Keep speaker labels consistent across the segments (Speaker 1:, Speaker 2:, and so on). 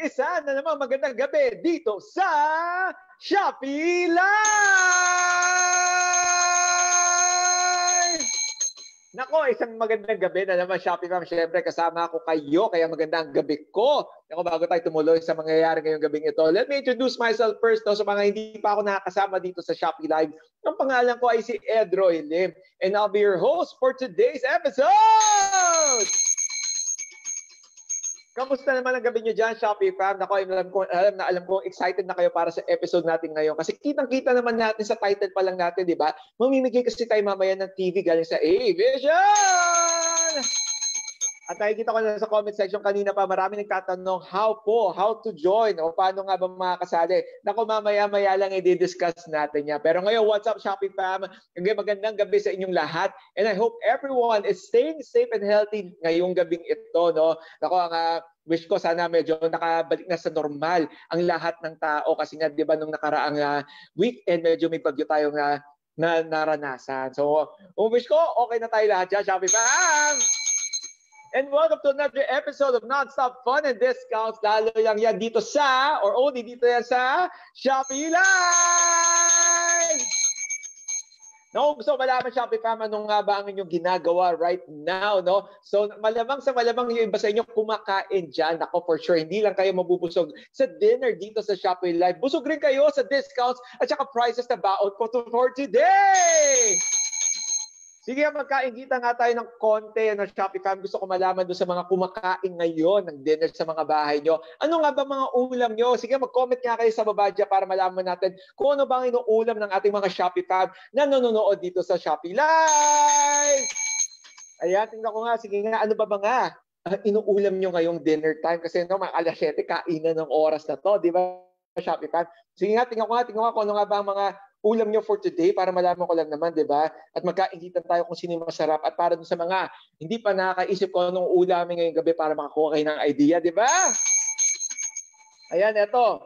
Speaker 1: Isa na naman magandang gabi dito sa Shopee Live! Nako, isang magandang gabi na naman, Shopee Ma'am. Siyempre, kasama ako kayo, kaya magandang gabi ko. Nako, bago tayo tumuloy sa mangyayari ngayong gabing ito, let me introduce myself first. No? Sa mga hindi pa ako nakakasama dito sa Shopee Live, ang pangalan ko ay si Edroy Lim. And I'll be your host for today's episode! Kamusta naman ang gabi nyo dyan, Shopee fam? Ako, alam ko, excited na kayo para sa episode natin ngayon. Kasi kitang-kita naman natin sa title pa lang natin, di ba? Mamimigay kasi tayo mamaya ng TV galing sa A-Vision! At nakikita ko na sa comment section kanina pa, marami nagtatanong, how to join? O paano nga ba makakasali? Naku, mamaya-maya lang i-discuss natin yan. Pero ngayon, what's up, Shopee fam? Magandang gabi sa inyong lahat. And I hope everyone is staying safe and healthy ngayong gabing ito. No? Naku, ang wish ko sana medyo nakabalik na sa normal ang lahat ng tao. Kasi nga, di ba, nung nakaraang weekend, medyo may bagyo tayong na naranasan. So, wish ko, okay na tayo lahat dyan, Shopee fam! And welcome to another episode of Non-Stop Fun and Discounts. Lalo lang yan dito sa, or only dito yan sa, Shopee Live! No, gusto ko malaman, Shopee fam, anong nga ba ang inyong ginagawa right now, no? So, malamang yung iba sa inyo kumakain dyan. Ako, for sure, hindi lang kayo mabubusog sa dinner dito sa Shopee Live. Busog rin kayo sa discounts at saka prices na baon ko for today! Sige, magkainggitan nga tayo ng konti ng Shopee fam. Gusto ko malaman doon sa mga kumakain ngayon ng dinner sa mga bahay nyo. Ano nga ba mga ulam nyo? Sige, mag-comment nga kayo sa baba dyan para malaman natin kung ano ba ang inuulam ng ating mga Shopee fam na nanonood dito sa Shopee Live. Ayan, tingnan ko nga. Sige nga, ano ba nga inuulam nyo ngayong dinner time? Kasi no, mga alas 7, kainan ng oras na to. Di ba, Shopee fam? Sige nga, tingnan ko kung ano nga ba ang mga ulam nyo for today para malaman ko lang naman, di ba? At magkaingitan tayo kung sino yung masarap. At para dun sa mga hindi pa nakakaisip ko anong ulamin ngayong gabi para makakuha kayo ng idea, di ba? Ayan, eto.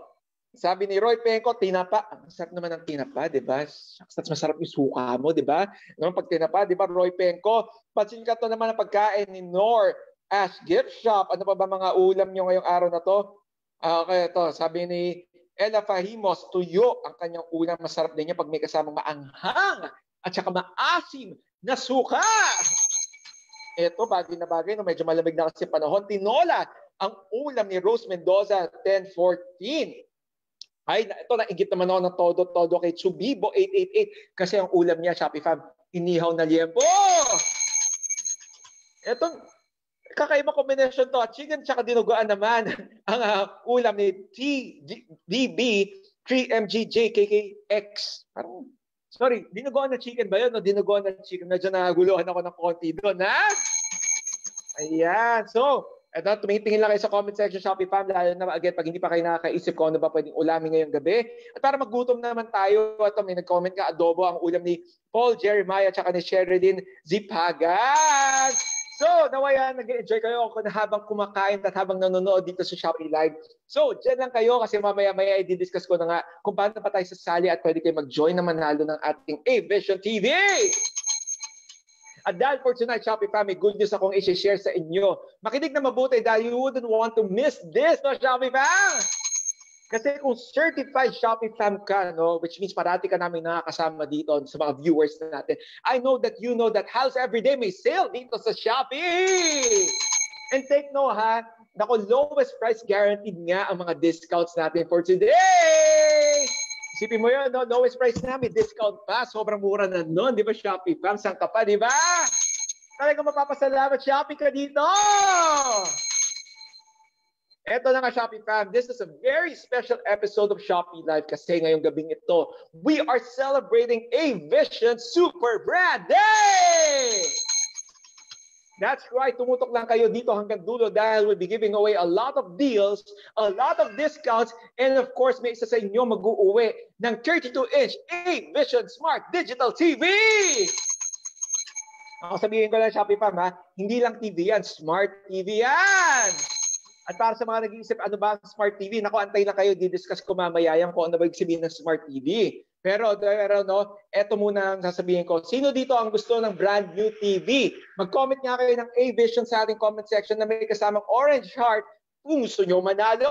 Speaker 1: Sabi ni Roy Penco, tinapa. Ang sarap naman ng tinapa, di ba? Shucks, masarap yung suka mo, di ba? Naman pag tinapa, di ba, Roy Penco? Pansin ka to naman ang pagkain ni Nor Ash Gift Shop. Ano pa ba mga ulam nyo ngayong araw na to? Okay, ito. Sabi ni Ella Fahimos, tuyo ang kanyang ulam. Masarap din niya pag may kasamang maanghang at saka maasim na suka. Ito, bagay na bagay, no? Medyo malamig na kasi panahon. Tinola, ang ulam ni Rose Mendoza, 1014. Ay, ito, nainggit naman ako ng todo kay Tsubibo 888 kasi ang ulam niya, Shopee fam, inihaw na liempo. Ito, kakaiba combination to. Chicken tsaka dinuguan naman ang ulam ni TDB 3MGJKKX. Parang, sorry, dinuguan na chicken ba yun? O dinuguan na chicken? Medyo naguluhan ako ng konti doon, ha? Ayan. So, eto, tumitingin lang kayo sa comment section, Shopee fam, lalo na again, pag hindi pa kayo nakakaisip kung ano ba pwedeng ulamin ngayong gabi. At para maggutom naman tayo, ito, may nag-comment ka, adobo ang ulam ni Paul Jeremiah tsaka ni Sherilyn Zipagan. So, nawaya, nag-enjoy kayo ako na habang kumakain at habang nanonood dito sa Shopee Live. So, dyan lang kayo kasi mamaya-maya i-discuss ko na nga kung paano pa tayo sasali at pwede kayo mag-join na manalo ng ating A-Vision TV. At dahil for tonight, Shopee fam, may good news akong i-share sa inyo. Makinig na mabuti dahil you wouldn't want to miss this, no, Shopee fam? Kasi kung certified Shopee fam ka, no, which means parati ka namin nakakasama dito sa mga viewers natin, I know that you know that Halos Everyday may sale dito sa Shopee! And take note ha, naku, lowest price guaranteed nga ang mga discounts natin for today! Isipin mo yun, no? Lowest price namin, discount pa, sobrang mura na nun, di ba Shopee fam? Saan ka pa, di ba? Talagang mapapasalamat Shopee ka dito! Eto na nga, Shopee fam, this is a very special episode of Shopee Live kasi ngayong gabing ito, we are celebrating A-Vision Super Brand Day! That's right, tumutok lang kayo dito hanggang dulo dahil we'll be giving away a lot of deals, a lot of discounts, and of course, may isa sa inyo mag-uuwi ng 32-inch A-Vision Smart Digital TV! Ako sabihin ko lang, Shopee fam, ha? Hindi lang TV yan, Smart TV yan! At para sa mga nag-iisip, ano ba ang Smart TV? Naku, antay lang kayo, didiscuss ko mamaya yan kung ano ba yung sabihin ng Smart TV. Pero no, eto muna ang sasabihin ko. Sino dito ang gusto ng brand new TV? Mag-comment nga kayo ng A-Vision sa ating comment section na may kasamang orange heart kung gusto nyo manalo.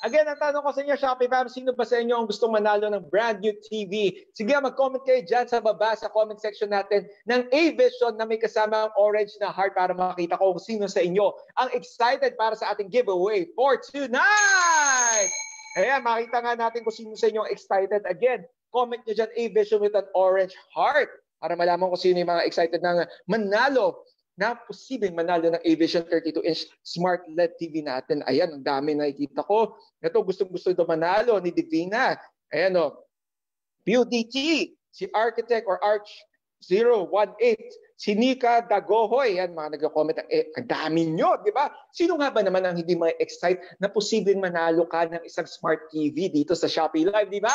Speaker 1: Again, ang tanong ko sa inyo, Shopee fam, sino ba sa inyo ang gustong manalo ng brand new TV? Sige, mag-comment kayo dyan sa baba sa comment section natin ng A-Vision na may kasama ang orange na heart para makita ko kung sino sa inyo ang excited para sa ating giveaway for tonight! Ayan, makita nga natin kung sino sa inyo ang excited. Again, comment nyo dyan A-Vision with an orange heart para malaman kung sino yung mga excited na manalo na posibleng manalo ng A-Vision 32-inch Smart LED TV natin. Ayan, ang dami nakikita ko. Ito, gustong-gusto ito manalo ni Divina. Ayan o. PUDT, si Architect or Arch 018, si Nika Dagohoy. Ayan, mga nag-comment. Ang dami nyo, di ba? Sino nga ba naman ang hindi ma-excite na posibleng manalo ka ng isang Smart TV dito sa Shopee Live, di ba?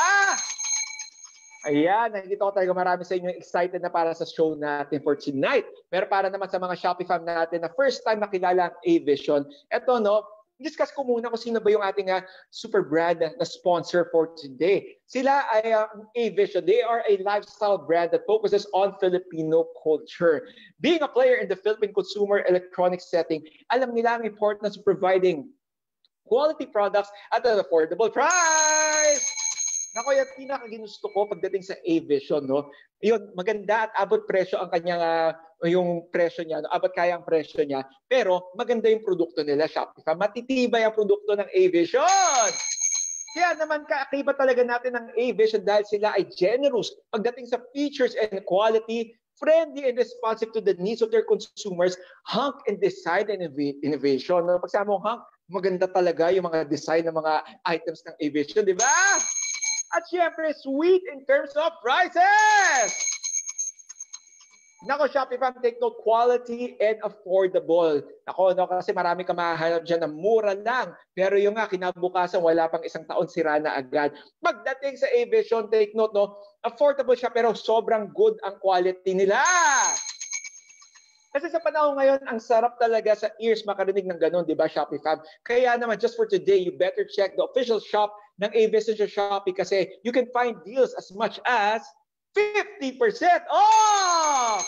Speaker 1: Ayan, nakikita ko talaga marami sa inyo excited na para sa show natin for tonight. Pero para naman sa mga Shopee fam natin na first time nakilala ang A-Vision, eto no, discuss ko muna kung sino ba yung ating super brand na sponsor for today. Sila ay A-Vision. They are a lifestyle brand that focuses on Filipino culture. Being a player in the Philippine consumer electronics setting, alam nila ang importance of providing quality products at an affordable price. Nako, yung pinakaginusto ko pagdating sa A-Vision, no? Yun, maganda at abot presyo ang kanyang, yung presyo niya, no? Abot kaya ang presyo niya, pero maganda yung produkto nila, Shopify. Matitibay ang produkto ng A-Vision! Kaya naman kaakiba talaga natin ng A-Vision dahil sila ay generous pagdating sa features and quality, friendly and responsive to the needs of their consumers, hunk and design and innovation. No? Pagsama mong hunk, maganda talaga yung mga design ng mga items ng A-Vision, di ba? At syempre, sweet in terms of prices! Nako, Shopify, take note, quality and affordable. Nako, no, kasi marami ka mahahanap dyan na mura lang. Pero yung kinabukasan, wala pang isang taon, sira na agad. Pagdating sa A-Vision, take note, no, affordable siya pero sobrang good ang quality nila. Kasi sa panahon ngayon, ang sarap talaga sa ears makarinig ng ganun, di ba, Shopify? Kaya naman, just for today, you better check the official shop ng A-Vision sa Shopee kasi you can find deals as much as 50% off!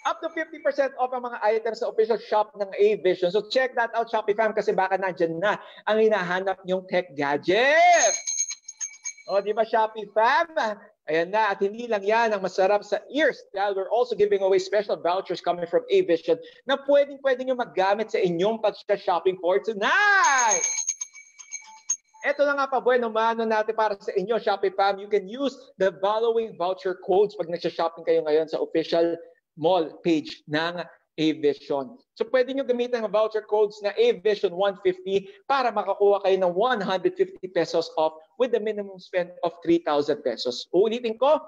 Speaker 1: Up to 50% off ang mga items sa official shop ng A-Vision. So check that out, Shopify, kasi baka nandyan na ang hinahanap nyong tech gadget. O, di ba, Shopify? Ayan na, at hindi lang yan ang masarap sa ears dahil we're also giving away special vouchers coming from A-Vision na pwedeng nyo magamit sa inyong pag-shopping for tonight. Ito na nga pa, bueno mano natin para sa inyo, Shopee Fam. You can use the following voucher codes pag nagsha-shopping kayo ngayon sa official mall page ng A-Vision. So pwede nyo gamitin ang voucher codes na A-Vision 150 para makakuha kayo ng 150 pesos off with the minimum spend of 3,000 pesos. Uulitin ko,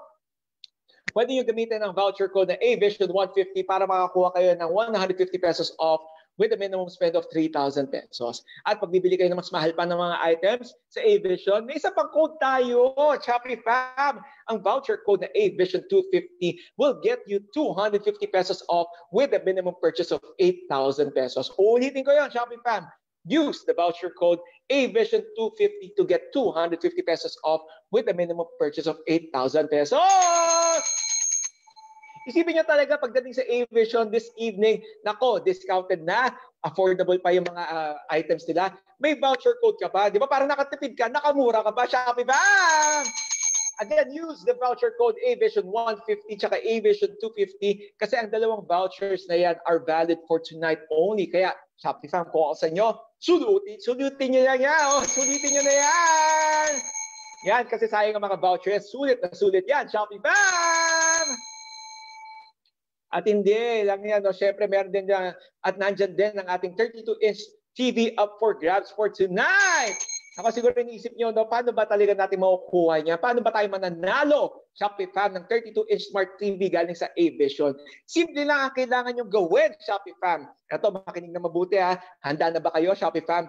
Speaker 1: pwede nyo gamitin ang voucher code na A-Vision 150 para makakuha kayo ng 150 pesos off with a minimum spend of 3,000 pesos. At pag bibili kayo ng mas mahal pa ng mga items sa A-Vision, may isa pang code tayo, Shopee Fam. Ang voucher code na A-Vision 250 will get you 250 pesos off with a minimum purchase of 8,000 pesos. Ulitin ko yun, Shopee Fam. Use the voucher code A-Vision 250 to get 250 pesos off with a minimum purchase of 8,000 pesos. Isipin nyo talaga pagdating sa A-Vision this evening, nako, discounted na, affordable pa yung mga items nila. May voucher code ka pa, di ba? Parang nakatipid ka, nakamura ka pa, Shopee Bam! Again, use the voucher code A-Vision 150 tsaka A-Vision 250 kasi ang dalawang vouchers na yan are valid for tonight only. Kaya, Shopee Fam, kung ako sa inyo, sulitin nyo yan, sulitin nyo na yan! Yan, kasi sayang ang mga vouchers, sulit na sulit yan, Shopee Fam! At hindi lang yan, no? Syempre meron din dyan, at nandyan din ang ating 32-inch TV up for grabs for tonight. Ako siguro iniisip nyo, no, paano ba talaga natin makukuha niya? Paano ba tayo mananalo, Shopee Fam, ng 32-inch Smart TV galing sa A-Vision? Simple lang ang kailangan nyo gawin, Shopee Fam. Ito, makinig na mabuti ha. Handa na ba kayo, Shopee Fam?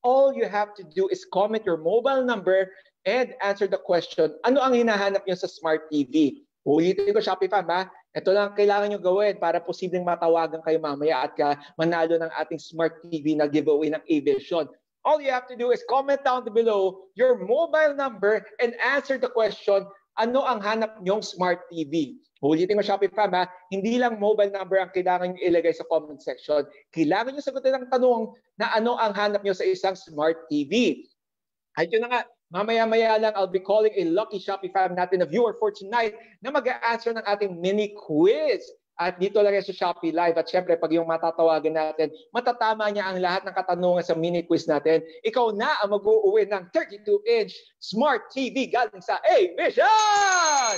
Speaker 1: All you have to do is comment your mobile number and answer the question, ano ang hinahanap nyo sa Smart TV? Ulitin ko, Shopee Fam, ha? Ito lang kailangan nyo gawin para posibleng matawagan kayo mamaya at manalo ng ating Smart TV na giveaway ng A-Vision. All you have to do is comment down below your mobile number and answer the question, ano ang hanap nyong Smart TV? Ulitin ko, Shopee Fam, ha? Hindi lang mobile number ang kailangan nyo ilagay sa comment section. Kailangan nyo sagutin ang tanong na ano ang hanap nyo sa isang Smart TV. At yun na nga, mamaya-maya lang, I'll be calling a lucky Shopee Fam natin na viewer for tonight na mag-a-answer ng ating mini quiz. At dito lang yan sa Shopee Live. At syempre, pag yung matatawagan natin, matatama niya ang lahat ng katanungan sa mini quiz natin. Ikaw na ang mag-uuwi ng 32-inch Smart TV galing sa A-Vision!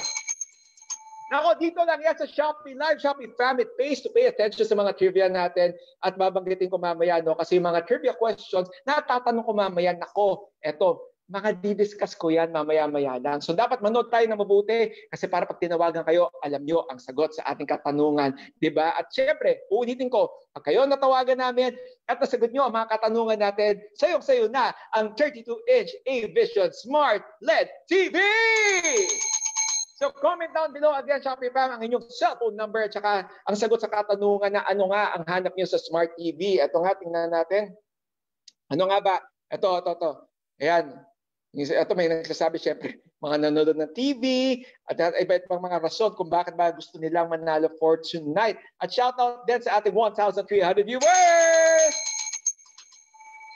Speaker 1: Nako, dito lang yan sa Shopee Live, Shopee Fam. It pays to pay attention sa mga trivia natin at babanggitin ko mamaya, no? Kasi yung mga trivia questions na tatanong ko mamaya, nako, eto, mga didiscuss ko yan mamaya-maya lang. So dapat manood tayo na mabuti kasi para pag tinawagan kayo, alam nyo ang sagot sa ating katanungan. Diba? At syempre, uulitin ko, pag kayo natawagan namin at nasagot nyo ang mga katanungan natin, sayong-sayo na ang 32-inch A-Vision Smart LED TV! So comment down below again, Shopee Fam, ang inyong cellphone number at saka ang sagot sa katanungan na ano nga ang hanap nyo sa Smart TV. Ito nga, tingnan natin. Ano nga ba? Ito. Ayan. Ito may nagsasabi syempre, mga nanonood ng TV at iba-iba pang mga rason kung bakit ba gusto nilang manalo for tonight. At shout out din sa ating 1,300 viewers!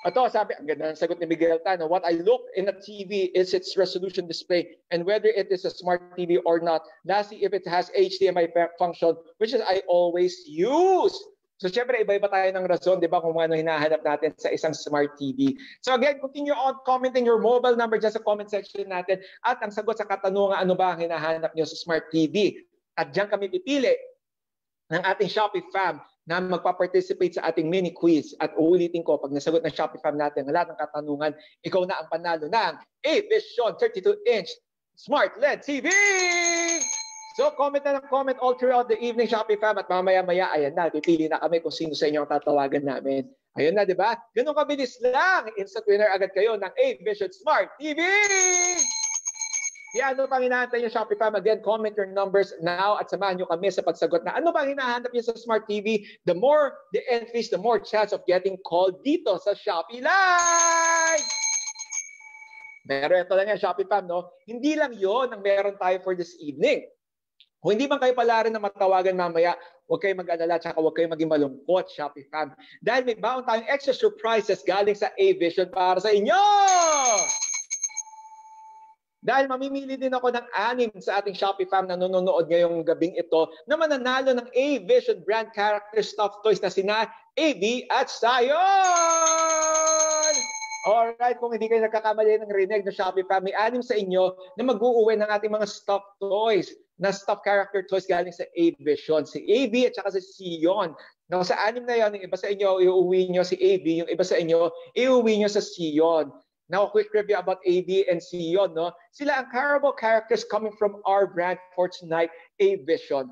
Speaker 1: Ito, sabi, ang ganda ng sagot ni Miguel Tano, what I look in a TV is its resolution display and whether it is a smart TV or not. Lastly, if it has HDMI function, which is I always use. So, syempre, iba-iba tayo ng rason, di ba, kung ano hinahanap natin sa isang smart TV. So, again, continue on commenting your mobile number dyan sa comment section natin at ang sagot sa katanungan, ano ba ang hinahanap nyo sa smart TV. At dyan kami pipili ng ating Shopee fam na magpa-participate sa ating mini quiz. At uulitin ko, pag nasagot ng Shopee fam natin ang lahat ng katanungan, ikaw na ang panalo ng A-Vision 32-inch Smart LED TV! So, comment na ng comment all throughout the evening, Shopee fam. At mamaya-maya, ayan na, pipili na kami kung sino sa inyo ang tatawagan namin. Ayun na, di ba? Ganun kabilis lang. Instant winner agad kayo ng A-Vision Smart TV! Kaya ano pang hinahanap nyo, Shopee fam? Again, comment your numbers now at samahan nyo kami sa pagsagot na ano bang hinahanap nyo sa Smart TV? The more the entries, the more chance of getting called dito sa Shopee Live! Pero ito lang yan, Shopee fam, no? Hindi lang yon ang meron tayo for this evening. Kung hindi man kayo pala rin na matawagan mamaya, huwag kayong mag-alala at huwag kayong maging malungkot, Shopee fam. Dahil may baon tayong extra surprises galing sa A-Vision para sa inyo! Dahil mamimili din ako ng 6 sa ating Shopee fam na nanonood ngayong gabing ito na mananalo ng A-Vision brand character stuffed toys na sina AB at Sayon! Alright, kung hindi kayo nagkakamali ng rinig na Shopee fam, may 6 sa inyo na mag-uuwi ng ating mga stuffed toys na stuffed character toys galing sa A-Vision. Si AB at saka si Sion. Now, sa 6 na yan, yung iba sa inyo, iuwi nyo si AB, yung iba sa inyo, iuwi nyo sa Sion. Now, a quick review about AB and Sion. No? Sila ang Carabao characters coming from our brand for tonight, A-Vision.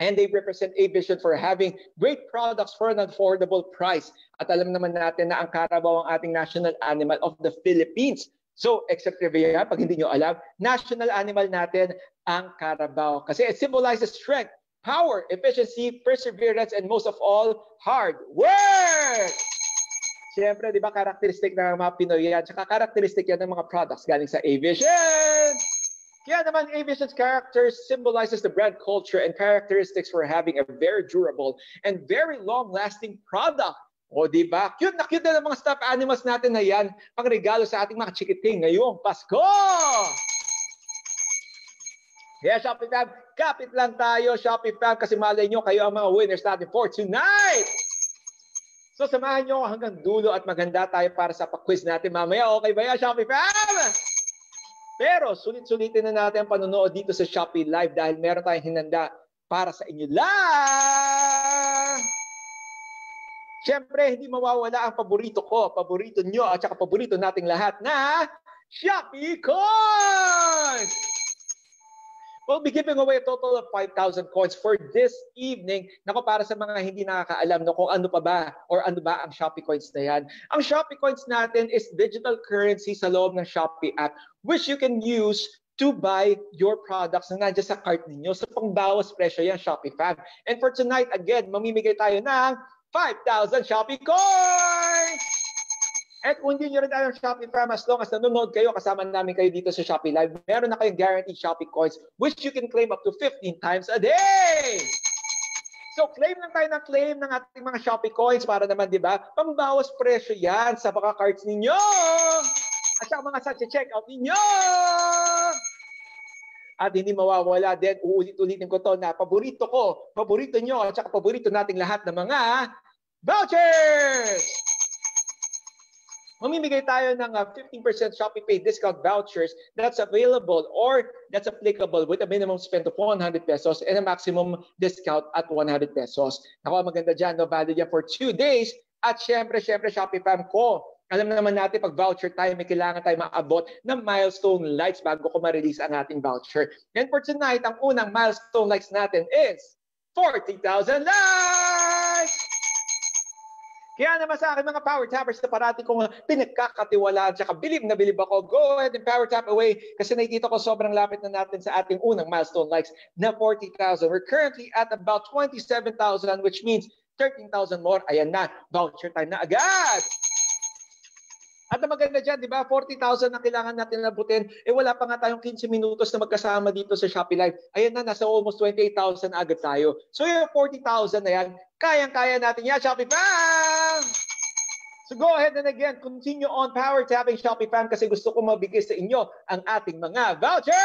Speaker 1: And they represent A-Vision for having great products for an affordable price. At alam naman natin na ang Carabao ang ating national animal of the Philippines. So, except trivia, pag hindi nyo alam, national animal natin ang Carabao. Kasi it symbolizes strength, power, efficiency, perseverance, and most of all, hard work! Siyempre, di ba, karakteristik ng mga Pinoy yan, tsaka karakteristik yan ng mga products galing sa A-Vision! Kaya naman, A-Vision's characters symbolizes the brand culture and characteristics for having a very durable and very long-lasting product. O di ba? Cute na ng mga stuffed animals natin na yan pang regalo sa ating mga chikiting ngayong Pasko! Kaya Shopee fam, kapit lang tayo Shopee fam kasi malay nyo kayo ang mga winners natin for tonight! So samahan nyo hanggang dulo at maganda tayo para sa pa-quiz natin mamaya. Okay ba yan Shopee fam? Pero sulit-sulitin na natin ang panonood dito sa Shopee Live dahil meron tayong hinanda para sa inyo lang! Siyempre, hindi mawawala ang paborito ko, paborito nyo, at saka paborito nating lahat na Shopee Coins! We'll be giving away a total of 5,000 coins for this evening. Nako, para sa mga hindi nakakaalam no, kung ano pa ba or ano ba ang Shopee Coins na yan. Ang Shopee Coins natin is digital currency sa loob ng Shopee app which you can use to buy your products na nandiyan sa cart ninyo. So pangbawas presyo yan, Shopee fam. And for tonight, again, mamimigay tayo ng 5,000 Shopee Coins! At kung hindi nyo rin tayo ng Shopee fam, as long as nanonood kayo, kasama namin kayo dito sa Shopee Live, meron na kayong guaranteed Shopee Coins which you can claim up to 15 times a day! So claim lang tayo ng claim ng ating mga Shopee Coins para naman, di ba, pambawas presyo yan sa baka cards ninyo! At saka mga sa check-out ninyo! At hindi mawawala din, uulit-ulitin ko to na paborito ko, paborito nyo, at saka paborito nating lahat ng mga vouchers! Mamimigay tayo ng 15% Shopee Pay discount vouchers that's available or that's applicable with a minimum spend of 100 pesos and a maximum discount at 100 pesos. Ako, maganda dyan, no? Valid yan for 2 days. At syempre, Shopee fam ko, alam naman natin pag voucher tayo, may kailangan tayo maabot ng milestone likes bago ko ma-release ang ating voucher. And for tonight, ang unang milestone likes natin is 40,000 likes! Kaya naman sa akin mga power tappers na parati kong pinagkakatiwalaan at bilib na bilib ako, go ahead and power tap away kasi nakikita ko sobrang lapit na natin sa ating unang milestone likes na 40,000. We're currently at about 27,000 which means 13,000 more. Ayan na, voucher time na agad! At ang maganda dyan, di ba, 40,000 na kailangan natin nabutin. Wala pa nga tayong 15 minutos na magkasama dito sa Shopee Live. Ayan na, nasa almost 28,000 agad tayo. So yung 40,000 na yan, kayang-kaya natin yan, Shopee Fam! So go ahead and again, continue on power tapping Shopee Fam kasi gusto ko mabigay sa inyo ang ating mga vouchers!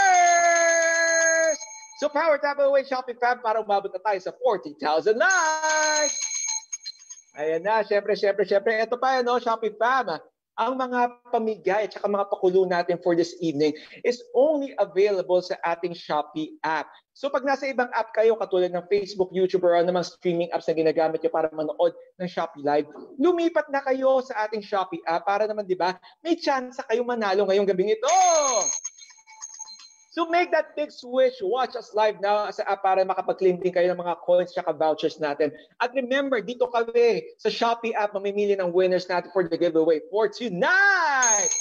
Speaker 1: So power tap away Shopee Fam para umabot na tayo sa 40,000 likes! Ayan na, syempre, ito pa yan, no, Shopee Fam. Ang mga pamigay at saka mga pakulo natin for this evening is only available sa ating Shopee app. So pag nasa ibang app kayo, katulad ng Facebook, YouTube, or namang streaming apps na ginagamit nyo para manood ng Shopee Live, lumipat na kayo sa ating Shopee app para naman, di ba, may chance kayo manalo ngayong gabing ito. So make that big switch. Watch us live now sa app para makapag-claim din kayo ng mga coins at vouchers natin. At remember, dito kami sa Shopee app mamimili ng winners natin for the giveaway for tonight.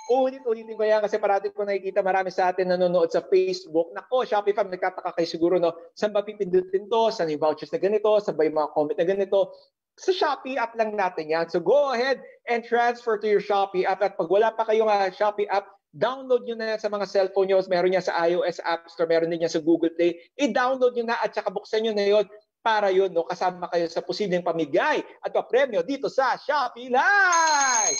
Speaker 1: Ulit-ulitin ko yan kasi parati ko nakikita marami sa atin nanonood sa Facebook. Nako, Shopee Fam, nagtataka kayo siguro, no? Saan ba pipindutin to? Saan yung vouchers na ganito? Saan ba yung mga comment na ganito? Sa Shopee app lang natin yan. So go ahead and transfer to your Shopee app. At pag wala pa kayong Shopee app, download nyo na yan sa mga cellphone nyo. Meron yan sa iOS App Store, meron din yan sa Google Play. I-download nyo na at saka buksan nyo na yun para yun, no, kasama kayo sa posibleng pamigay at papremyo dito sa Shopee Live!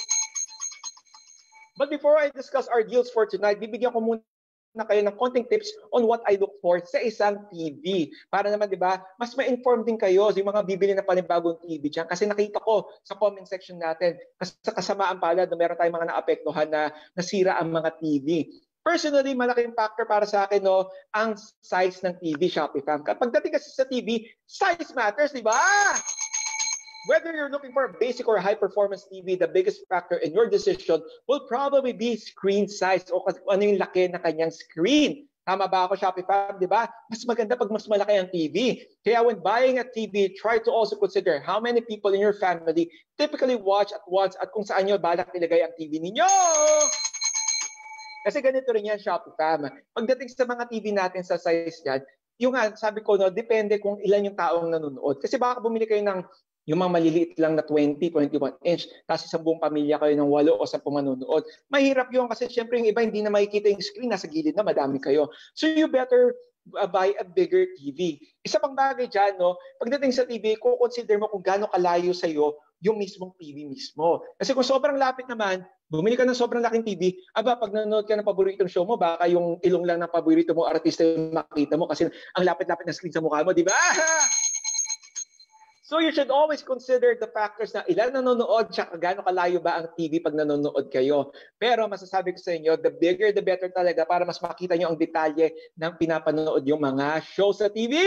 Speaker 1: But before I discuss our deals for tonight, bibigyan ko muna na kayo ng konting tips on what I look for sa isang TV. Para naman, di ba, mas ma-inform din kayo sa mga bibili na panibagong TV dyan. Kasi nakita ko sa comment section natin, sa kasamaan pala na meron tayong mga naapektuhan na nasira ang mga TV. Personally, malaking factor para sa akin, no, ang size ng TV, Shopee Fam. Kapag dating kasi sa TV, size matters, di ba? Whether you're looking for a basic or a high-performance TV, the biggest factor in your decision will probably be screen size o ano yung laki na kanyang screen. Tama ba ako, Shopee Fam? Di ba? Mas maganda pag mas malaki ang TV. Kaya when buying a TV, try to also consider how many people in your family typically watch at once at kung saan nyo balak nilagay ang TV ninyo. Kasi ganito rin yan, Shopee Fam. Pagdating sa mga TV natin sa size yan, yung sabi ko, no, depende kung ilan yung taong nanonood. Kasi baka bumili kayo ng yung mga maliliit lang na 20, 21 inch, kasi sa buong pamilya kayo ng 8 o 10 manonood. Mahirap yun kasi syempre yung iba hindi na makikita yung screen, nasa gilid na, madami kayo. So you better buy a bigger TV. Isa pang bagay dyan, no, pagdating sa TV, consider mo kung gaano kalayo sa'yo yung mismong TV mismo. Kasi kung sobrang lapit naman, bumili ka ng sobrang laking TV, pag nanonood ka ng paboritong show mo, baka yung ilong lang ng paborito mo artista yung makita mo kasi ang lapit-lapit na screen sa mukha mo, di ba? So you should always consider the factors na ilan nanonood at gaano kalayo ba ang TV pag nanonood kayo. Pero masasabi ko sa inyo, the bigger the better talaga para mas makita nyo ang detalye ng pinapanood yung mga show sa TV.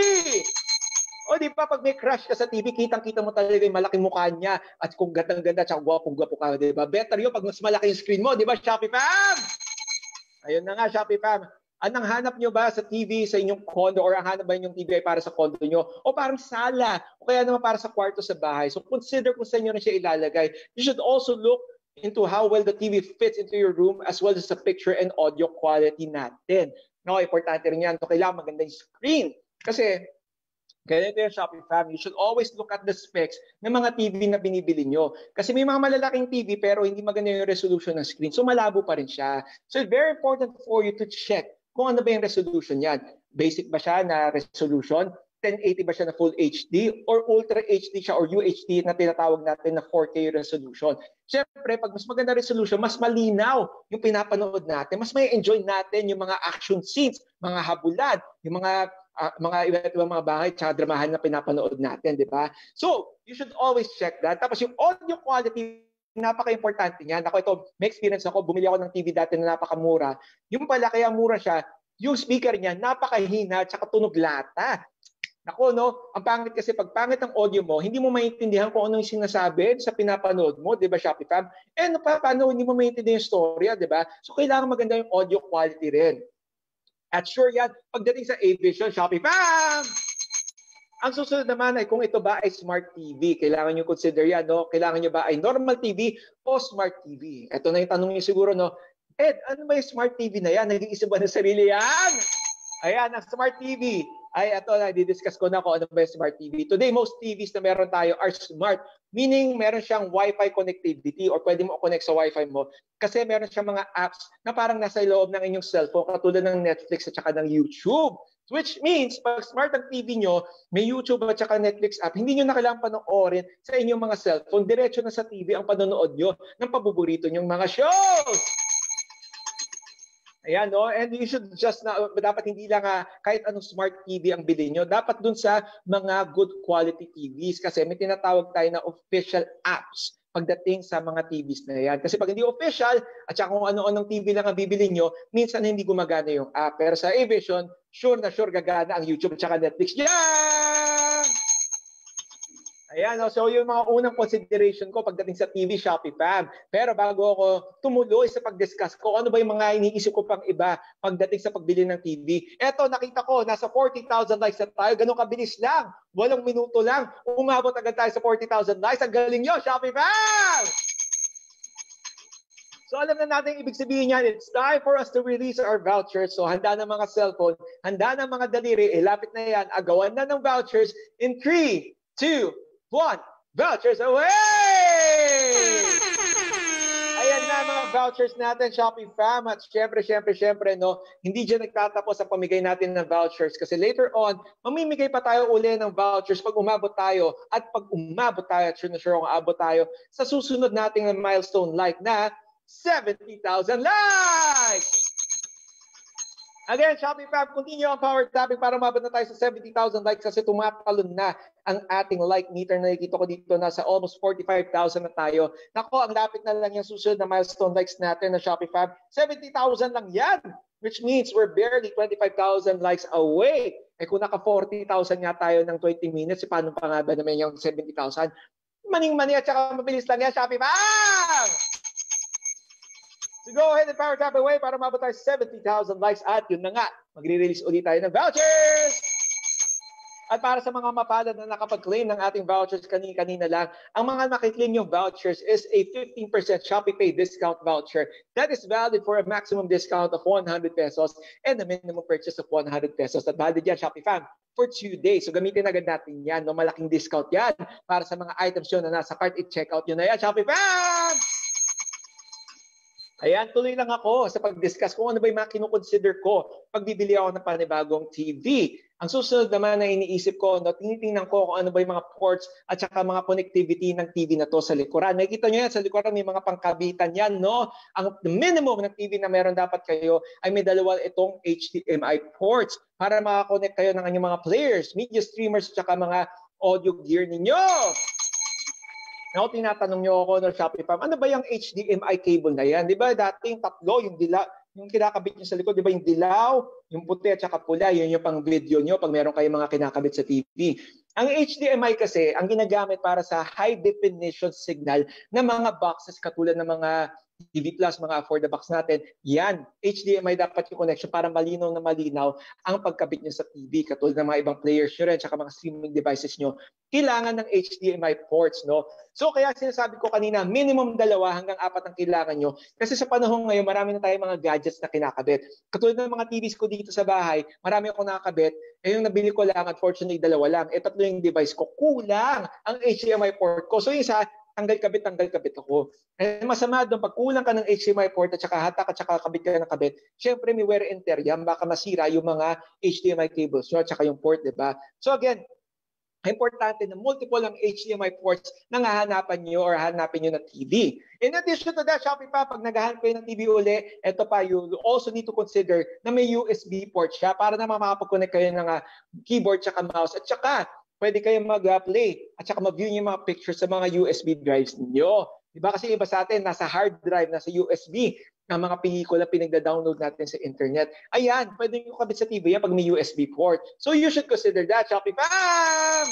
Speaker 1: O di ba, pag may crush ka sa TV, kitang-kita mo talaga yung malaking mukha niya at kung gandang-ganda at gwapong-gwapo ka, di ba? Better yun pag mas malaki yung screen mo, di ba, Shopee Fam? Ayun na nga, Shopee Fam. Anong hanap nyo ba sa TV sa inyong condo or ang hanap ba inyong TV ay para sa condo nyo o parang sala o kaya naman para sa kwarto sa bahay? So consider kung sa inyo na siya ilalagay. You should also look into how well the TV fits into your room as well as the picture and audio quality natin. No, importante rin yan. So kailangan maganda yung screen. Kasi ganito yung Shopee Fam, you should always look at the specs ng mga TV na binibili nyo. Kasi may mga malalaking TV pero hindi maganda yung resolution ng screen. So malabo pa rin siya. So it's very important for you to check kung ano ba yung resolution yan. Basic ba siya na resolution? 1080 ba siya na Full HD? Or Ultra HD siya or UHD na tinatawag natin na 4K resolution? Siyempre, pag mas maganda resolution, mas malinaw yung pinapanood natin. Mas may enjoy natin yung mga action scenes, mga habulan, yung mga iba't ibang mga bagay tsaka dramahan na pinapanood natin, di ba? So, you should always check that. Tapos yung audio quality, napaka-importante niyan. Ako ito, may experience ako, bumili ako ng TV dati na napakamura. Yung pala, kaya mura siya, yung speaker niya, napakahina, tsaka tunog lata. Nako, no? Ang pangit kasi, pag pangit ang audio mo, hindi mo maintindihan kung ano yung sinasabi sa pinapanood mo, di ba, Shopee Fam? Paano hindi mo maintindihan yung storya, di ba? So, kailangan maganda yung audio quality rin. At sure yan, pagdating sa A-Vision, Shopee Fam! Ang susunod naman ay kung ito ba ay Smart TV. Kailangan nyo consider yan, no? Kailangan nyo ba ay normal TV o Smart TV? Ito na yung tanong nyo siguro, no? Ed, ano ba yung Smart TV na yan? Nag-iisip ba ng sarili yan? Ayan, ang Smart TV. Ay, ito na, didiscuss ko na kung ano ba yung Smart TV. Today, most TVs na meron tayo are smart. Meaning, meron siyang Wi-Fi connectivity or pwede mo connect sa Wi-Fi mo. Kasi meron siyang mga apps na parang nasa loob ng inyong cellphone, katulad ng Netflix at saka ng YouTube. Which means, pag smart ang TV nyo, may YouTube at saka Netflix app, hindi nyo na kailangan panoorin sa inyong mga cellphone. Diretso na sa TV ang panonood nyo ng paborito nyong mga shows. Ayan, no? And you should just dapat hindi lang kahit anong smart TV ang bilhin nyo. Dapat dun sa mga good quality TVs kasi may tinatawag tayo na official apps pagdating sa mga TVs na yan. Kasi pag hindi official at saka kung ano-anong TV lang ang bibili nyo, minsan hindi gumagana yung app. Pero sa Aviation, sure na sure gagana ang YouTube at saka Netflix. Yan! Ayan, so yung mga unang consideration ko pagdating sa TV, Shopee Fam. Pero bago ako tumuloy sa pag-discuss ko, ano ba yung mga iniisip ko pang iba pagdating sa pagbili ng TV? Eto, nakita ko, nasa 40,000 likes na tayo. Ganun kabilis lang. 8 minuto lang. Umabot agad tayo sa 40,000 likes. Ang galing nyo, Shopee Fam! So alam na natin ibig sabihin yan, it's time for us to release our vouchers. So handa na mga cellphone, handa na mga daliri, lapit na yan, agawan na ng vouchers in 3, 2, 1, vouchers away! Ayan na mga vouchers natin, Shopee Fam. At syempre, no, hindi dyan nagtatapos ang pamigay natin ng vouchers. Kasi later on, mamimigay pa tayo uli ng vouchers pag umabot tayo. At pag umabot tayo, at sure kung abot tayo, sa susunod nating milestone like na 70,000 likes! Again, Shopee Fam, continue ang power tapping para umabot na tayo sa 70,000 likes kasi tumatalon na ang ating like meter na nakikita ko dito. Nasa almost 45,000 na tayo. Nako, ang lapit na lang yung susunod na milestone likes natin na Shopee Fam. 70,000 lang yan! Which means we're barely 25,000 likes away. Eh kung naka 40,000 nga tayo ng 20 minutes, paano pa nga ba naman yung 70,000? Maning-mani at saka mabilis lang yan, Shopee Fam! So go ahead and power tap away para mabot tayo 70,000 likes at yun na nga, magre-release ulit tayo ng vouchers! At para sa mga mapalad na nakapag-claim ng ating vouchers kanina lang, ang mga makiklaim yung vouchers is a 15% Shopee Pay discount voucher that is valid for a maximum discount of 100 pesos and a minimum purchase of 100 pesos. At valid yan, Shopee Fam, for 2 days. So gamitin agad natin yan. No? Malaking discount yan para sa mga items yun na nasa cart. I-checkout yun na yan, Shopee Fam! Ayan, tuloy lang ako sa pag-discuss kung ano ba yung mga kinukonsider ko pag bibili ako ng panibagong TV. Ang susunod naman na iniisip ko, no, tinitingnan ko kung ano ba yung mga ports at saka mga connectivity ng TV na to sa likuran. Nakikita nyo yan, sa likuran may mga pangkabitan yan, no? Ang minimum ng TV na meron dapat kayo ay may dalawa itong HDMI ports para makakonect kayo ng inyong mga players, media streamers at saka mga audio gear ninyo. Now, tinatanong nyo ako ng Shopee Fam, ano ba yung HDMI cable na yan? Di ba dating tatlo, yung kinakabit nyo sa likod, di ba yung dilaw, yung puti at saka pula, yun yung pang video nyo pag meron kayong mga kinakabit sa TV. Ang HDMI kasi, ang ginagamit para sa high definition signal na mga boxes katulad ng mga TV Plus, mga afford the box natin, yan, HDMI dapat yung connection para malinaw na malinaw ang pagkabit nyo sa TV, katulad ng mga ibang players nyo rin, tsaka mga streaming devices nyo, kailangan ng HDMI ports, no? So kaya sinasabi ko kanina, minimum 2 hanggang 4 ang kailangan nyo, kasi sa panahon ngayon, marami na tayong mga gadgets na kinakabit. Katulad ng mga TVs ko dito sa bahay, marami akong nakakabit, yung nabili ko lang, unfortunately, 2 lang. 3 yung device ko, kulang ang HDMI port ko. So yung isa, tanggal kabit ako. Eh, masama doon, pag kulang ka ng HDMI port at saka hatak at saka kabit ka ng kabit, syempre may wear and tear yan, baka masira yung mga HDMI cables nyo at saka yung port, diba? So again, importante na multiple ang HDMI ports na hahanapan nyo or hanapin nyo na TV. In addition to that, Shopee pa, pag naghahanap kayo ng TV uli, eto pa, you also need to consider na may USB port siya para na makapag-connect kayo ng keyboard at mouse at saka pwede kayong mag-play at saka mag-view yung mga pictures sa mga USB drives ninyo. Diba kasi iba sa atin, nasa hard drive, nasa USB, ang mga pelikula pinagda-download natin sa internet. Ayan, pwede nyo kabit sa TV yan pag may USB port. So you should consider that, Shopee Fam!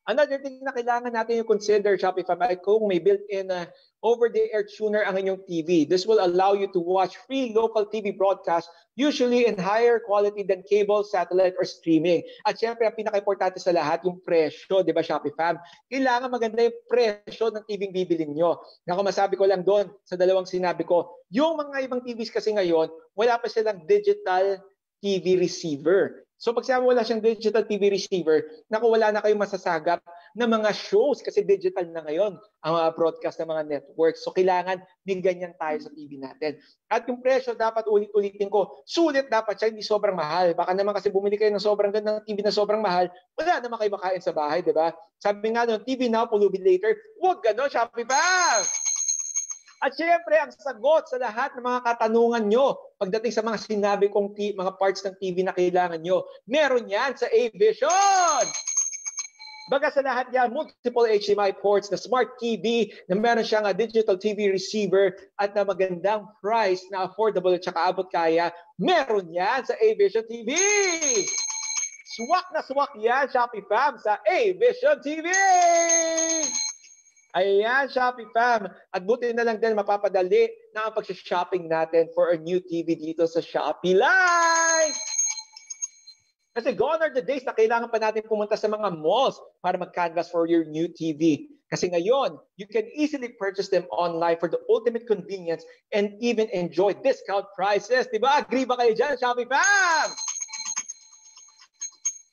Speaker 1: Another thing na kailangan natin yung consider, Shopee Fam, ay kung may built-in over-the-air tuner ang inyong TV. This will allow you to watch free local TV broadcasts, usually in higher quality than cable, satellite, or streaming. At syempre, ang pinaka-importante sa lahat, yung presyo, di ba, Shopee Fam? Kailangan maganda yung presyo ng TV bibilin nyo. Naku, masabi ko lang doon sa dalawang sinabi ko, yung mga ibang TVs kasi ngayon, wala pa silang digital TV receiver. So pag sabi wala siyang digital TV receiver, naku, wala na kayong masasagap na mga shows kasi digital na ngayon ang mga broadcast ng mga networks. So kailangan din ganyan tayo sa TV natin. At yung presyo dapat ulit-ulitin ko, sulit dapat siya, hindi sobrang mahal. Baka naman kasi bumili kayo ng sobrang gandang TV na sobrang mahal, wala naman kayo makain sa bahay, di ba? Sabi nga nun, TV now, pulubi later. Huwag gano'n, Shopee Fam! At syempre, ang sagot sa lahat ng mga katanungan nyo pagdating sa mga sinabi kong mga parts ng TV na kailangan nyo, meron yan sa A-Vision! Baga sa lahat yan, multiple HDMI ports na smart TV na meron siyang digital TV receiver at na magandang price na affordable at saka abot kaya, meron yan sa A-Vision TV! Swak na swak yan, Shopee Fam, sa A-Vision TV! Ayan, Shopee Fam. At buti na lang din mapapadali na ang pag-shopping natin for a new TV dito sa Shopee Live. Kasi gone are the days na kailangan pa natin pumunta sa mga malls para mag-canvas for your new TV. Kasi ngayon, you can easily purchase them online for the ultimate convenience and even enjoy discount prices. Diba? Agree ba kayo dyan, Shopee Fam?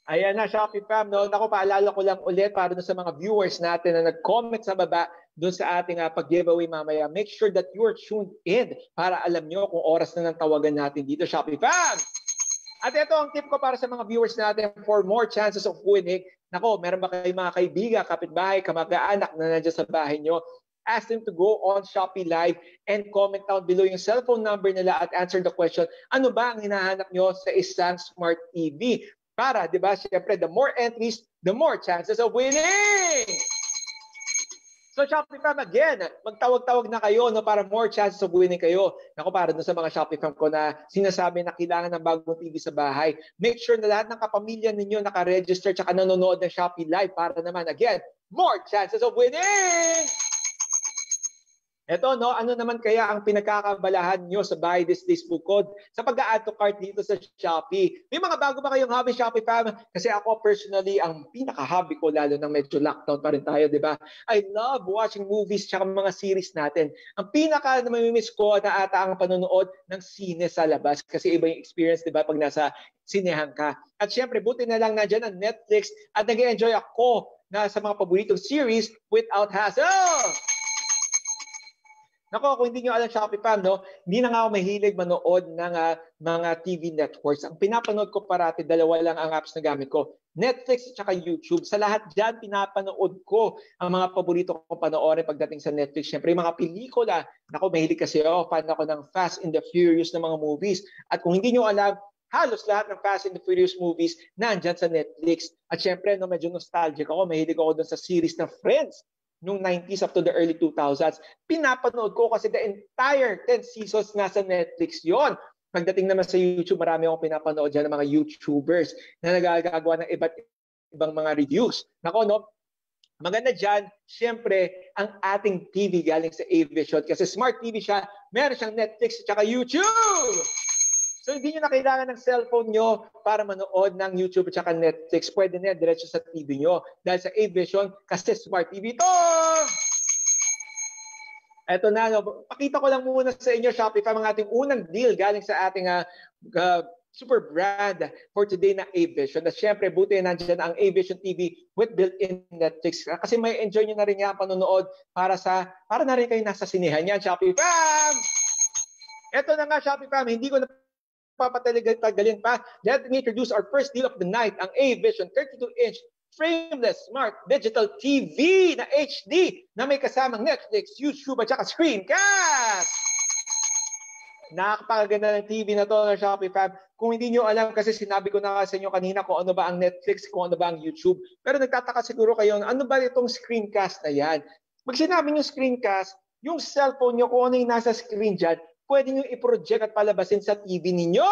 Speaker 1: Ayan na, Shopee Fam. No? Naku, paalala ko lang ulit para sa mga viewers natin na nag-comment sa baba doon sa ating pag-giveaway mamaya. Make sure that you are tuned in para alam nyo kung oras na ng tawagan natin dito, Shopee Fam. At ito ang tip ko para sa mga viewers natin for more chances of winning. Naku, meron ba kayong mga kaibigan, kapitbahay, kamag-anak na nandiyan sa bahay nyo? Ask them to go on Shopee Live and comment down below yung cellphone number nila at answer the question, ano ba ang hinahanap nyo sa isang smart TV? Para, di ba, siyempre, the more entries, the more chances of winning! So, Shopee Fam, again, magtawag-tawag na kayo no, para more chances of winning kayo. Naku, para dun sa mga Shopee Fam ko na sinasabi na kailangan ng bagong TV sa bahay, make sure na lahat ng kapamilya ninyo nakaregister tsaka nanonood ng Shopee Live para naman, again, more chances of winning! Eto, no, ano naman kaya ang pinagkakabalahan nyo sa Buy This Days Bukod sa pag-add to cart dito sa Shopee? May mga bago ba kayong hobby, Shopee Fam? Kasi ako personally, ang pinaka-hobby ko, lalo nang medyo lockdown pa rin tayo, di ba? I love watching movies tsaka mga series natin. Ang pinaka na mamimiss ko na ata ang panonood ng sine sa labas kasi iba yung experience, di ba, pag nasa sinehan ka. At syempre, buti na lang nandyan ang Netflix at nag-enjoy ako na sa mga paboritong series without hassle! Nako, kung hindi nyo alam, Shopee Fam, no, hindi na nga ako mahilig manood ng mga TV networks. Ang pinapanood ko parati, dalawa lang ang apps na gamit ko. Netflix at saka YouTube. Sa lahat dyan, pinapanood ko ang mga paborito kong panoorin pagdating sa Netflix. Siyempre, yung mga pelikula. Nako, mahilig kasi ako. Fan ako ng Fast and the Furious na mga movies. At kung hindi nyo alam, halos lahat ng Fast and the Furious movies nandyan sa Netflix. At syempre, no, medyo nostalgic ako. Mahilig ako dun sa series na Friends. Noong 90s up to the early 2000s, pinapanood ko kasi the entire 10 seasons nasa Netflix yon. Pagdating naman sa YouTube, marami akong pinapanood dyan ng mga YouTubers na nagagawa ng iba't ibang mga reviews. Nako, no? Maganda dyan, syempre, ang ating TV galing sa A-Vision kasi smart TV siya, meron siyang Netflix at saka YouTube! So hindi nyo na kailangan ng cellphone nyo para manood ng YouTube at saka Netflix. Pwede na yan diretso sa TV nyo. Dahil sa A-Vision, kasi Smart TV to! Eto na, no? Pakita ko lang muna sa inyo, Shopee Fam, ang ating unang deal galing sa ating super brand for today na A-Vision. Na syempre, buti nandiyan ang A-Vision TV with built-in Netflix. Kasi may enjoy nyo na rin yan panonood para na rin kayo nasa sinehan yan, Shopee Fam! Eto na nga, Shopee Fam, hindi ko na papatagagalin pa. Let me introduce our first deal of the night, ang A-Vision 32-inch frameless smart digital TV na HD na may kasamang Netflix, YouTube at saka screencast. Nakakapaganda ng TV na to ng Shopee Fam. Kung hindi nyo alam, kasi sinabi ko na sa inyo kanina kung ano ba ang Netflix, kung ano ba ang YouTube. Pero nagtataka siguro kayo, ano ba itong screencast na yan? Pag sinabi nyo screencast, yung cellphone nyo, kung ano yung nasa screen dyan, pwede nyo i-project at palabasin sa TV ninyo.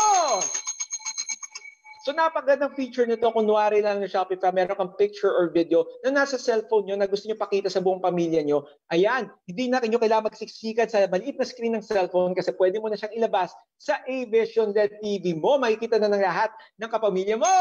Speaker 1: So napagandang feature nito, kunwari lang ng Shopee Fam, meron kang picture or video na nasa cellphone nyo na gusto nyo pakita sa buong pamilya nyo. Ayan, hindi na kayo kailangan magsiksikan sa maliit na screen ng cellphone kasi pwede mo na siyang ilabas sa A-Vision LED TV mo. Makikita na ng lahat ng kapamilya mo.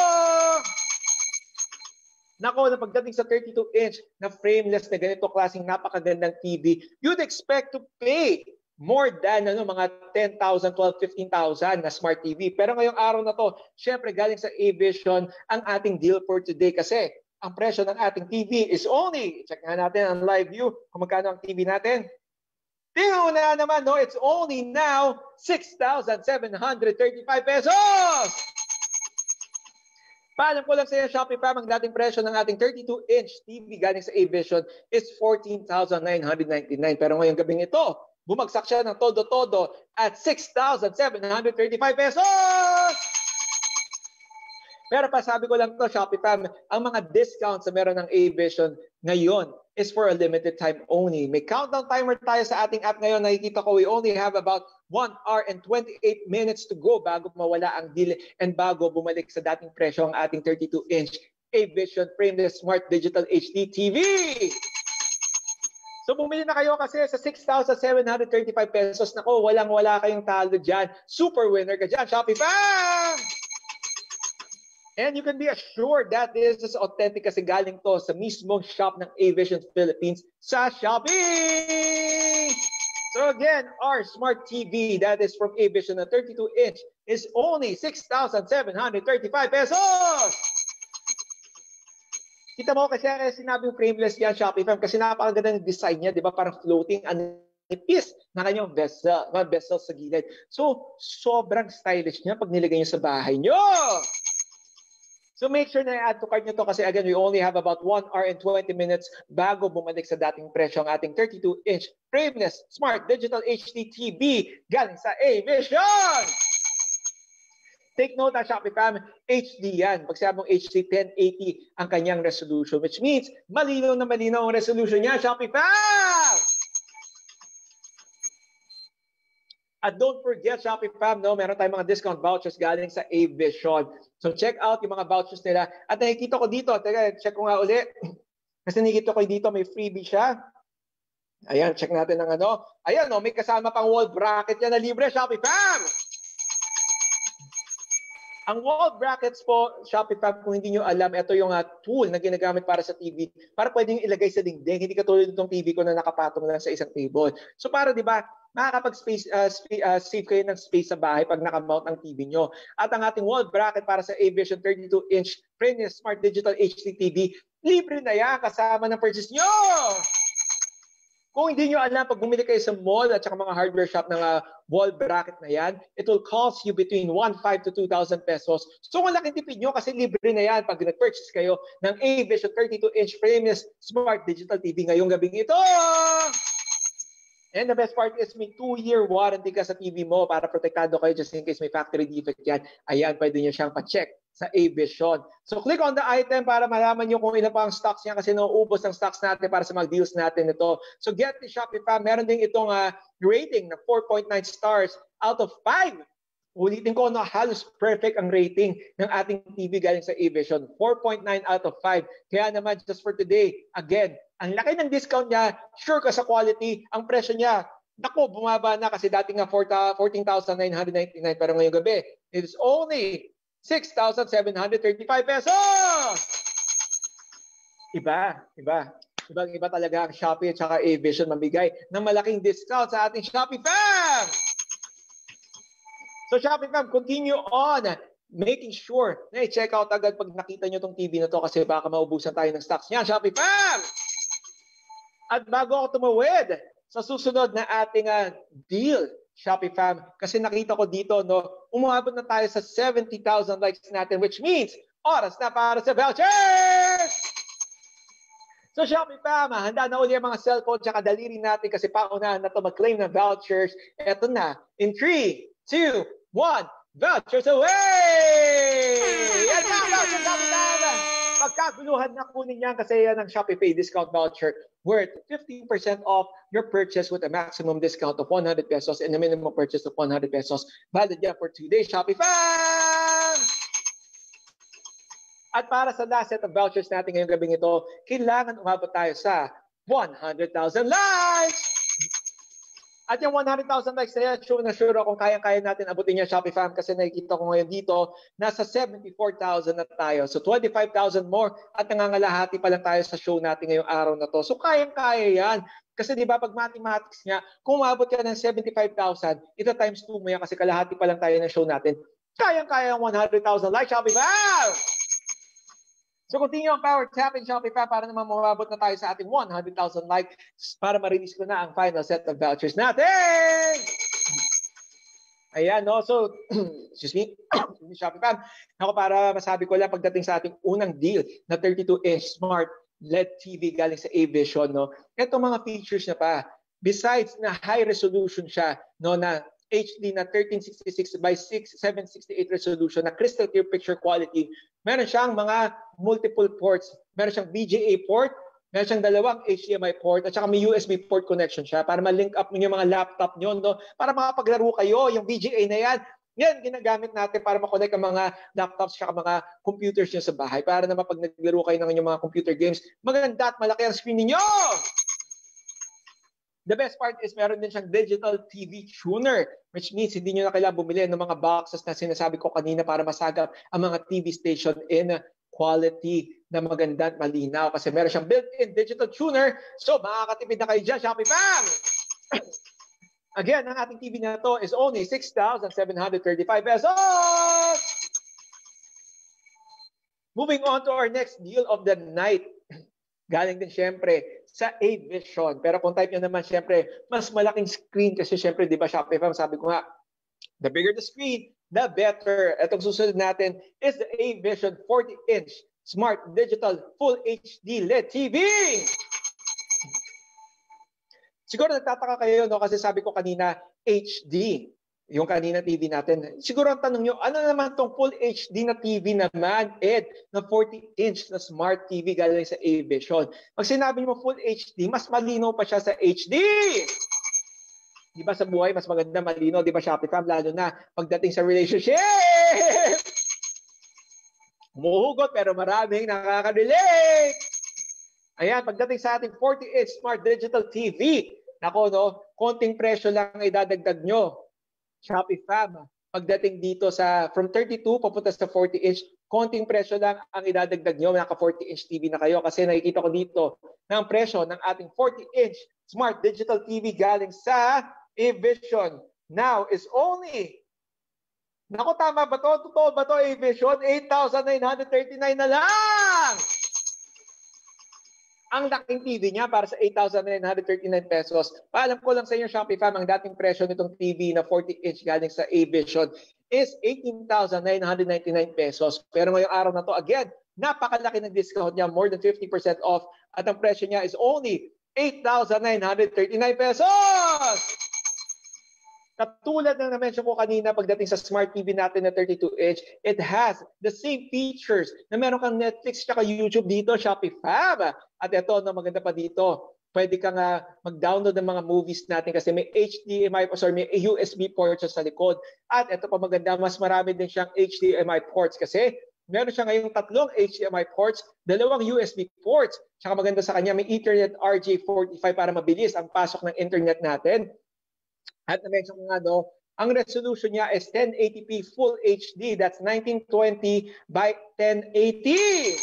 Speaker 1: Nako, na pagdating sa 32-inch na frameless na ganito klaseng napakagandang TV, you'd expect to pay more than mga 10,000, 12, 15,000 na smart TV. Pero ngayong araw na to, syempre galing sa A-Vision ang ating deal for today kasi ang presyo ng ating TV is only, check nga natin ang live view kung magkano ang TV natin. Tingnan na naman, no? It's only now 6,735 pesos! Paalam ko lang sa iyo, Shopee Fam, ang dating presyo ng ating 32-inch TV galing sa A-Vision is 14,999. Pero ngayong gabing ito, bumagsak siya ng todo-todo at 6,735 pesos! Pero pasabi ko lang to, Shopee Fam, ang mga discounts na meron ng A-Vision ngayon is for a limited time only. May countdown timer tayo sa ating app ngayon. Nakikita ko we only have about 1 hour and 28 minutes to go bago mawala ang deal and bago bumalik sa dating presyo ang ating 32-inch A-Vision frameless smart digital HD TV. So bumili na kayo kasi sa 6,735 pesos. Nako, walang-wala kayong talo dyan. Super winner ka dyan, Shopee Fam! And you can be assured that this is authentic kasi galing to sa mismong shop ng A-Vision Philippines sa Shopee! So again, our smart TV that is from A-Vision na 32-inch is only 6,735 pesos! Kita mo kasi sinabing frameless yan, Shopee Fam, kasi napakaganda ng design niya, di ba? Parang floating and nipis na kanyang bezel sa gilid. So, sobrang stylish niya pag nilagay niyo sa bahay niyo. So make sure na i-add to cart nyo to kasi again, we only have about 1 hour and 20 minutes bago bumalik sa dating presyo ang ating 32-inch frameless smart digital HD TV galing sa A-Vision! Take note na Shopee Fam, HD yan. Pag sabong HD 1080 ang kanyang resolution, which means malinaw na malinaw ang resolution niya, Shopee Fam! At don't forget, Shopee Fam, no, meron tayong mga discount vouchers galing sa A-Vision. So check out yung mga vouchers nila. At nakikita ko dito, teka, check ko nga uli. Kasi nakikita ko dito, may freebie siya. Ayan, check natin ang ano. Ayan, no, may kasama pang wall bracket yan na libre, Shopee Fam! Ang wall brackets po, Shopee Fam, kung hindi nyo alam, ito yung tool na ginagamit para sa TV para pwedeng ilagay sa dingding. Hindi katulad itong TV ko na nakapatong lang sa isang table. So para, di ba, makakapag-space, save kayo ng space sa bahay pag nakamount ang TV nyo. At ang ating wall bracket para sa A-Vision 32-inch premium smart digital HD TV, libre na yan kasama ng purchase nyo! Kung hindi nyo alam, pag bumili kayo sa mall at saka mga hardware shop ng wall bracket na yan, it will cost you between 1,500 to 2,000 pesos. So malaking tipid nyo kasi libre na yan pag nag-purchase kayo ng A-Vision 32-inch premium smart digital TV ngayong gabing ito! And the best part is may 2-year warranty ka sa TV mo para protektado kayo just in case may factory defect yan. Ayan, pwede nyo siyang pa-check sa A-Vision. So click on the item para malaman nyo kung ilan pa ang stocks niya kasi nauubos ang stocks natin para sa mga deals natin ito. So get the Shopee Fam. Meron din itong rating na 4.9 stars out of 5. Ulitin ko, no, halos perfect ang rating ng ating TV galing sa A-Vision. 4.9 out of 5. Kaya naman, just for today, again, ang laki ng discount niya, sure ka sa quality, ang presyo niya, naku, bumaba na kasi dati nga 14,999 pero ngayong gabi, it is only 6,735 pesos! Ibang-iba talaga ang Shopee at saka A-Vision mamigay ng malaking discount sa ating Shopee Fam! So Shopee Fam, continue on making sure na i-check out agad pag nakita nyo tong TV na to kasi baka maubusan tayo ng stocks niya, Shopee Fam! At bago ako tumawid sa susunod na ating deal, Shopee Fam, kasi nakita ko dito, no, umabot na tayo sa 70,000 likes natin, which means oras na para sa vouchers! So Shopee Fam, handa na uli ang mga cellphone tsaka daliri natin kasi paunahan na ito mag-claim ng vouchers. Eto na, in 3, 2, 1, vouchers away! Yan na, vouchers natin! Pagkaguluhan na kunin niyan kasi yan ang Shopee Pay discount voucher worth 15% off your purchase with a maximum discount of 100 pesos and a minimum purchase of 100 pesos. Valid yan for 2 days, Shopee Fam! At para sa last set of vouchers natin ngayong gabing ito, kailangan umabot tayo sa 100,000 likes! At yung 100,000 likes na yan, sure ako kung kayang-kaya natin abutin yung Shopee Fam kasi nakikita ko ngayon dito, nasa 74,000 na tayo. So 25,000 more at nangangalahati pa lang tayo sa show natin ngayong araw na to. So kayang-kaya yan. Kasi di ba pag mathematics nga, kung umabot ka ng 75,000, ito times 2 mo yan kasi kalahati pa lang tayo ng show natin. Kayang-kaya ang 100,000 likes, Shopify! So continue ang power tap in Shopify para naman mababot na tayo sa ating 100,000 likes para ma-release ko na ang final set of vouchers natin! Ayan, no? So, excuse me, Shopify. Ako para masabi ko lang pagdating sa ating unang deal na 32-inch smart LED TV galing sa A-Vision, no? Ito mga features na pa. Besides na high resolution siya, no, na HD na 1366 by 768 resolution na crystal clear picture quality, meron siyang mga multiple ports. Meron siyang VGA port, meron siyang dalawang HDMI port, at saka may USB port connection siya para ma-link up niyo yung mga laptop niyo, no? Para makapaglaro kayo, yung VGA na yan, yan, ginagamit natin para makonect ang mga laptops at mga computers nyo sa bahay para naman pag naglaro kayo ng inyong mga computer games, maganda at malaki ang screen niyo. The best part is meron din siyang digital TV tuner, which means hindi nyo na kailangan bumili ng mga boxes na sinasabi ko kanina para masagap ang mga TV station in quality na maganda at malinaw kasi meron siyang built-in digital tuner. So makakatipid na kayo dyan, Shopify! Again, ang ating TV na to is only 6,735 pesos! Moving on to our next deal of the night. Galing din syempre sa A-Vision. Pero kung type nyo naman syempre, mas malaking screen kasi syempre, di ba Shopify, sabi ko nga, the bigger the screen, the better. Itong susunod natin is the A-Vision 40-inch Smart Digital Full HD LED TV! Siguro nagtataka kayo, no? Kasi sabi ko kanina, HD, yung kanina TV natin. Siguro ang tanong nyo, ano naman tong Full HD na TV naman, Ed, na 40-inch na Smart TV galing sa A-Vision? Pag sinabi mo Full HD, mas malinaw pa siya sa HD! Di ba sa buhay, mas maganda malinaw, di ba Shopify, lalo na pagdating sa relationship! Umuhugot pero maraming nakaka-relate! Ayan, pagdating sa ating 40-inch Smart Digital TV, nako, no, konting presyo lang ang idadagdag nyo. Shopify, pagdating dito sa from 32 papunta sa 40-inch, konting presyo lang ang idadagdag nyo. Naka 40-inch TV na kayo kasi nakikita ko dito ng presyo ng ating 40-inch Smart Digital TV galing sa A-Vision now is only, nako, tama ba to? Totoo ba to, A-Vision? 8,939 na lang! Ang laking TV niya para sa 8,939 pesos. Paalam ko lang sa inyo, Shopify, ang dating presyo nitong TV na 40-inch galing sa A-Vision is 18,999 pesos. Pero ngayong araw na to, again, napakalaki ng discount niya, more than 50% off. At ang presyo niya is only 8,939 pesos! Katulad ng na-mention ko kanina pagdating sa Smart TV natin na 32-inch, it has the same features na meron kang Netflix at YouTube dito, Shopify. At ito, no, maganda pa dito, pwede kang mag-download ng mga movies natin kasi may HDMI, may USB ports sa likod. At ito pa maganda, mas marami din siyang HDMI ports kasi meron siya ngayong 3 HDMI ports, 2 USB ports. Tsaka maganda sa kanya, may Ethernet RJ45 para mabilis ang pasok ng internet natin. At na-mention ko nga, no, ang resolution niya is 1080p Full HD. That's 1920 by 1080.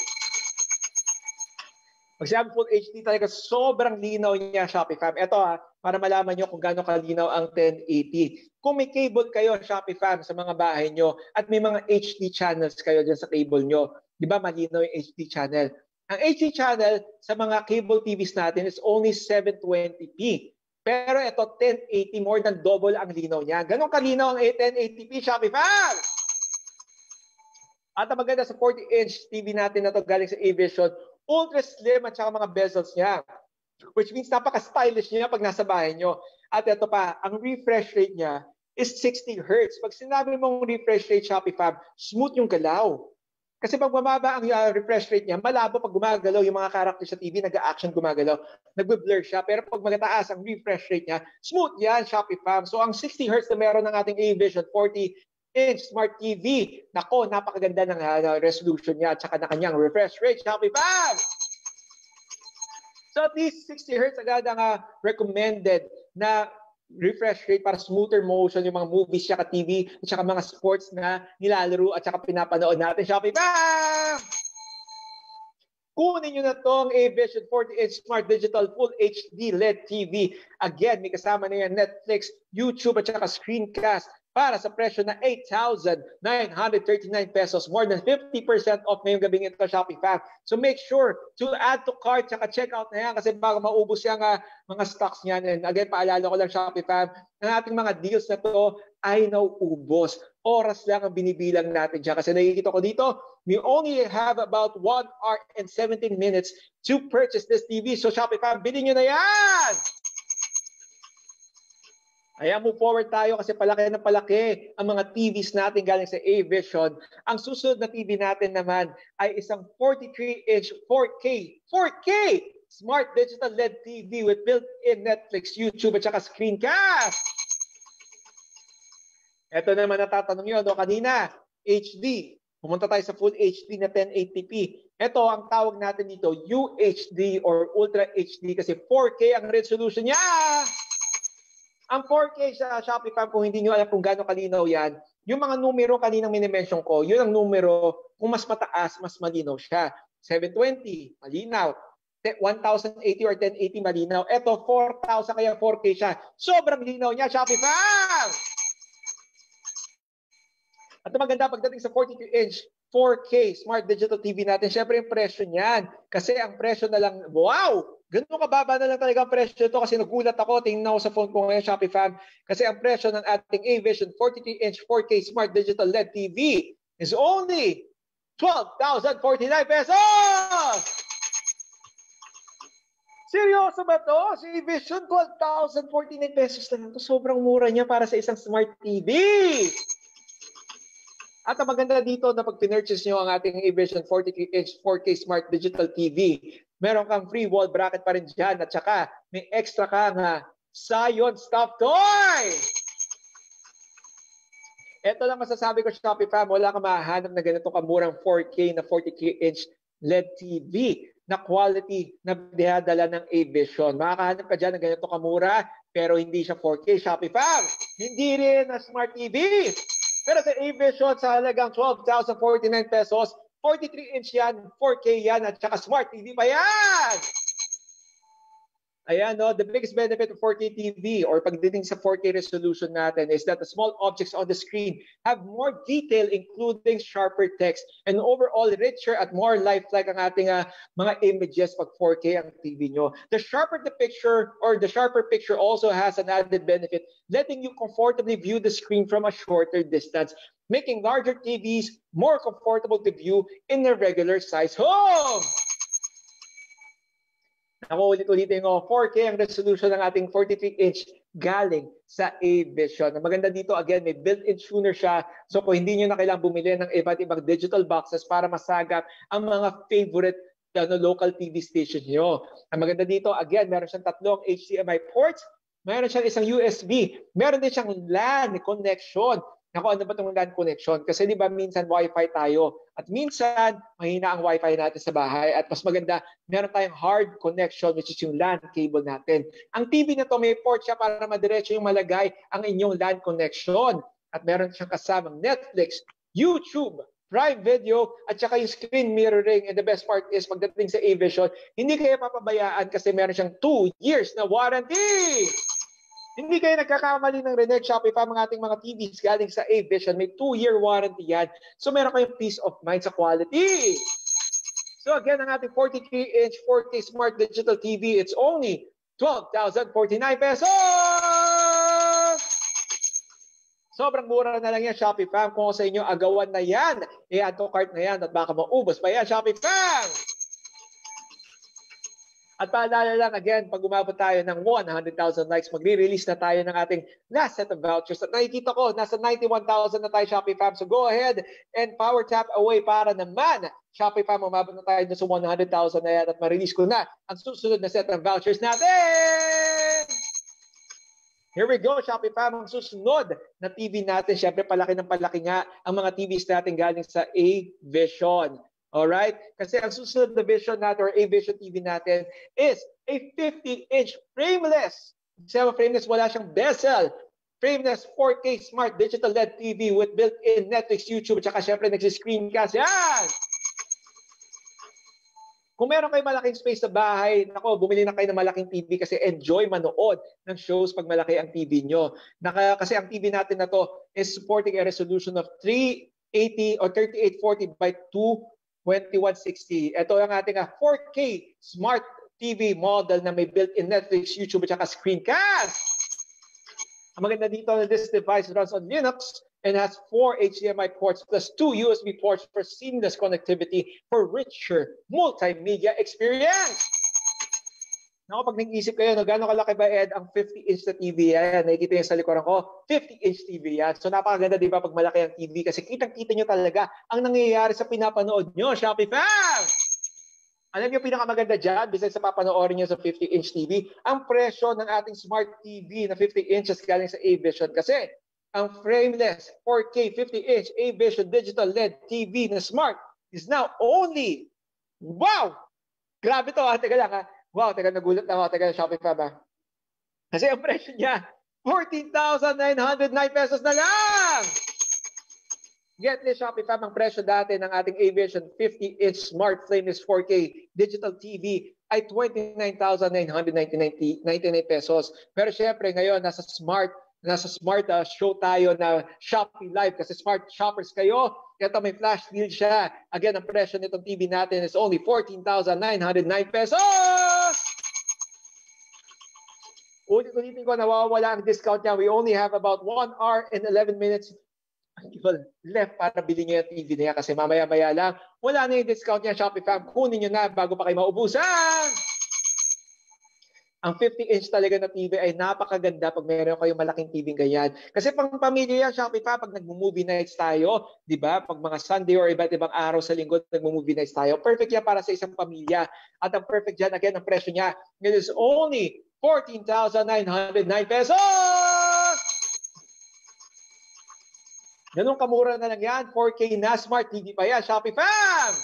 Speaker 1: Pag sinabi Full HD talaga, sobrang linaw niya, Shopify. Ito para malaman nyo kung gaano kalinaw ang 1080. Kung may cable kayo, Shopify, sa mga bahay nyo, at may mga HD channels kayo dyan sa cable nyo, di ba malinaw yung HD channel? Ang HD channel sa mga cable TVs natin is only 720p. Pero ito, 1080, more than double ang linaw niya. Ganon kalinaw ang 1080p, Shopify! At ang maganda sa 40-inch TV natin na to galing sa A-Vision, ultra slim at saka mga bezels niya. Which means napaka-stylish niya pag nasa bahay nyo. At ito pa, ang refresh rate niya is 60 Hz. Pag sinabi mong refresh rate, Shopify, smooth yung galaw. Kasi pag mababa ang refresh rate niya, malabo pag gumagalaw yung mga character sa TV, nag-action gumagalaw, nagbe-blur siya. Pero pag magataas ang refresh rate niya, smooth yan, Shopify. So ang 60 Hz na meron ng ating A-Vision 40-inch Smart TV, nako, napakaganda ng resolution niya at saka na kanyang refresh rate, Shopify. So at least 60 Hz agad ang recommended na refresh rate para smoother motion yung mga movies at TV at saka mga sports na nilalaro at saka pinapanood natin, Shopify! kunin nyo na tong A-Vision 40-inch Smart Digital Full HD LED TV. Again, may kasama na yan Netflix, YouTube at saka Screencast para sa presyo na 8,939 pesos. More than 50% off ngayong gabing ito, Shopee Fam. So make sure to add to cart at check out na yan kasi bago maubos yung mga stocks niyan. And again, paalala ko lang, Shopee Fam, ang ating mga deals na to ay nauubos. Oras lang ang binibilang natin dyan. Kasi nakikita ko dito, we only have about 1 hour and 17 minutes to purchase this TV. So Shopee Fam, bilhin nyo na yan! Ayan, move forward tayo kasi palaki na palaki ang mga TVs natin galing sa A-Vision. Ang susunod na TV natin naman ay isang 43-inch 4K Smart Digital LED TV with built-in Netflix, YouTube at saka Screencast. Ito naman natatanong nyo, no, kanina, HD. Pumunta tayo sa Full HD na 1080p. Ito ang tawag natin dito, UHD or Ultra HD kasi 4K ang resolution niya. Ang 4K sa Shopee Fam, kung hindi nyo alam kung gaano kalinaw yan, yung mga numero kaninang minimension ko, yun ang numero, kung mas mataas, mas malinaw siya. 720, malinaw. 1080 or 1080, malinaw. Ito, 4,000 kaya 4K siya. Sobrang linaw niya, Shopee Fam! At maganda pagdating sa 42-inch 4K Smart Digital TV natin, syempre yung presyo niyan. Kasi ang presyo na lang, wow! Ganun kababa na lang talaga ang presyo ito kasi nagulat ako, tingnan ako sa phone ko ngayon, Shopee Fam, kasi ang presyo ng ating A-Vision 43-inch 4K Smart Digital LED TV is only 12,049 pesos! Seryoso ba to? Si A-Vision, 12,049 pesos lang ito. Sobrang mura niya para sa isang Smart TV! At ang maganda dito na pag pinurchase nyo ang ating A-Vision 43-inch 4K Smart Digital TV, meron kang free wall bracket pa rin dyan at saka may extra kang Scion stuffed toy! Ito lang masasabi ko, Shopee Fam, wala kang mahahanap na ganito kamurang 4K na 43-inch LED TV na quality na dinadala ng A-Vision. Makakahanap ka dyan ng ganito kamura pero hindi siya 4K, Shopee Fam. Hindi rin na Smart TV. Pero sa A-Vision, sa halagang 12,049 pesos, 43-inch yan, 4K yan, at saka Smart TV pa yan! Ayan, no, the biggest benefit of 4K TV or pagdating sa 4K resolution natin is that the small objects on the screen have more detail including sharper text and overall richer at more lifelike ang ating mga images pag 4K ang TV nyo. The sharper picture also has an added benefit letting you comfortably view the screen from a shorter distance, making larger TVs more comfortable to view in a regular size home. Ako ulit-ulitin ko, 4K ang resolution ng ating 43-inch galing sa A-Vision. Ang maganda dito, again, may built-in tuner siya. So kung hindi nyo na kailangang bumili ng iba't ibang digital boxes para masagap ang mga favorite local TV station nyo. Ang maganda dito, again, meron siyang 3 HDMI ports, meron siyang isang USB, meron din siyang LAN connection. Naku, ano ba itong LAN connection? Kasi di ba minsan Wi-Fi tayo at minsan mahina ang Wi-Fi natin sa bahay at mas maganda, meron tayong hard connection which is yung LAN cable natin. Ang TV na to may port siya para madiretso yung malagay ang inyong LAN connection at meron siyang kasamang Netflix, YouTube, Prime Video at saka yung screen mirroring and the best part is pagdating sa A-Vision, hindi kayo papabayaan kasi meron siyang 2 years na warranty! Hindi kayo nagkakamali ng Reneg Shopee pa mga ating mga TVs galing sa A-Vision. May 2-year warranty yan. So meron kayong peace of mind sa quality. So again, ang ating 43-inch 4K Smart Digital TV, it's only 12,049 pesos! Sobrang mura na lang yan, Shopee Fam. Kung sa inyo, agawan na yan. I-add to cart na yan at baka maubos pa yan, Shopee Fam! At paalala lang, again, pag umabot tayo ng 100,000 likes, magre-release na tayo ng ating last set of vouchers. At nakikita ko, nasa 91,000 na tayo, Shopee Fam. So go ahead and power tap away para naman, Shopee Fam, umabot na tayo sa 100,000 na yan at ma-release ko na ang susunod na set of vouchers natin! Here we go, Shopee Fam. Ang susunod na TV natin, syempre palaki ng palaki nga ang mga TVs natin galing sa A-Vision. Alright? Kasi ang susunod na Vision natin or A-Vision TV natin is a 50-inch frameless. Kasi frameless, wala siyang bezel. Frameless 4K Smart Digital LED TV with built-in Netflix, YouTube, at saka syempre nagsi-screencast. Yan! Kung meron kayo malaking space sa bahay, nako, bumili na kayo ng malaking TV kasi enjoy manood ng shows pag malaki ang TV nyo. Kasi ang TV natin na to is supporting a resolution of 380 or 3840 by 22160. Ito ang ating 4K smart TV model na may built-in Netflix, YouTube at saka screencast. Ang maganda dito na this device runs on Linux and has 4 HDMI ports plus 2 USB ports for seamless connectivity for richer multimedia experience. Naku, pag nag-iisip kayo, no, gano'ng kalaki ba, Ed, ang 50-inch na TV yan? Nakikita niyo sa likuran ko, 50-inch TV yan. So napakaganda, di ba, pag malaki ang TV kasi kitang-kita niyo talaga ang nangyayari sa pinapanood niyo, Shopee fam! Alam niyo, pinakamaganda dyan, besides sa papanoorin niyo sa 50-inch TV, ang presyo ng ating smart TV na 50 inches galing sa A-Vision kasi ang frameless 4K 50-inch A-Vision Digital LED TV na smart is now only, wow! Grabe to ha, teka lang ha. Wow, teka, nagulat na ako. Teka, Shopee Fam ha. Kasi ang presyo niya, 14,909 pesos na lang! Get this, Shopee Fam, ang presyo dati ng ating A-Vision 50-inch smart frameless 4K digital TV ay 29,999 pesos. Pero syempre, ngayon, nasa smart show tayo na Shopee Live kasi smart shoppers kayo. Ito may flash deal siya. Again, ang presyo nitong TV natin is only 14,909 pesos! Ulitin ko, nawawala ang discount niya. We only have about 1 hour and 11 minutes left para bilhin niyo yung TV niya kasi mamaya-maya lang. Wala na yung discount niya, Shopee Fam. Kunin niyo na bago pa kayo maubusan! Ang 50-inch talaga na TV ay napakaganda pag meron kayong malaking TV ganyan. Kasi pang pamilya yan, Shopee pa, pag nag-movie nights tayo, di ba? Pag mga Sunday or iba't ibang araw sa linggo, nag-movie nights tayo. Perfect yan para sa isang pamilya. At ang perfect dyan, again, ang presyo niya, it is only 14,909 pesos! Ganun kamura na lang yan. 4K na smart TV pa yan, Shopee Fam!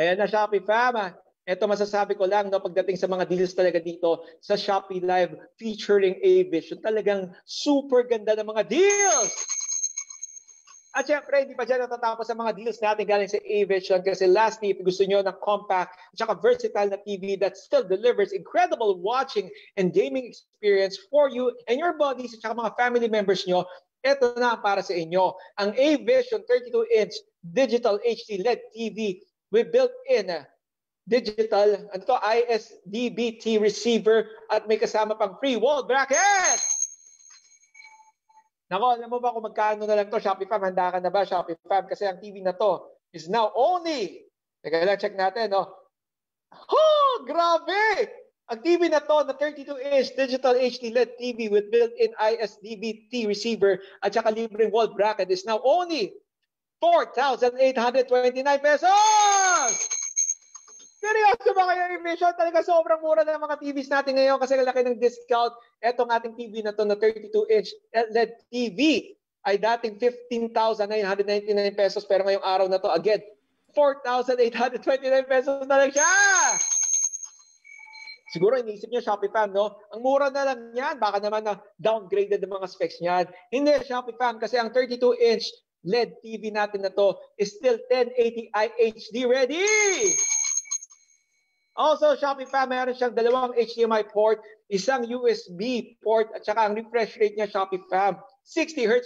Speaker 1: Ayan na, Shopee Fam. Ito masasabi ko lang, no, pagdating sa mga deals talaga dito sa Shopee Live featuring A-Vision, talagang super ganda ng mga deals! At syempre, hindi pa dyan natatapos sa mga deals natin galing sa A-Vision kasi lastly, if gusto nyo ng compact at saka versatile na TV that still delivers incredible watching and gaming experience for you and your buddies at saka mga family members nyo, ito na para sa inyo. Ang A-Vision 32-inch Digital HD LED TV with built-in digital ISDBT receiver at may kasama pang free wall bracket. Nako, alam mo ba kung magkano na lang to, Shopee Fam? Handa ka na ba, Shopee Fam? Kasi ang TV na to is now only, teka lang, check natin, no? Oh, grabe! Ang TV na to na 32-inch digital HD LED TV with built-in ISDBT receiver at saka libreng wall bracket is now only 4,829 pesos! Seryoso ba kayo, A-Vision? Talaga sobrang mura ng mga TVs natin ngayon kasi laki ng discount. Etong ating TV na to na 32-inch LED TV ay dating 15,999 pesos pero ngayong araw na to, again, 4,829 pesos na lang siya! Siguro iniisip niyo, Shopee Fam, no? Ang mura na lang yan. Baka naman na downgraded ng mga specs niyan. Hindi, Shopee Fam, kasi ang 32-inch LED TV natin na to is still 1080i HD ready! Also, Shopee Fam, meron siyang dalawang HDMI port, isang USB port, at saka ang refresh rate niya, Shopee Fam, 60 Hz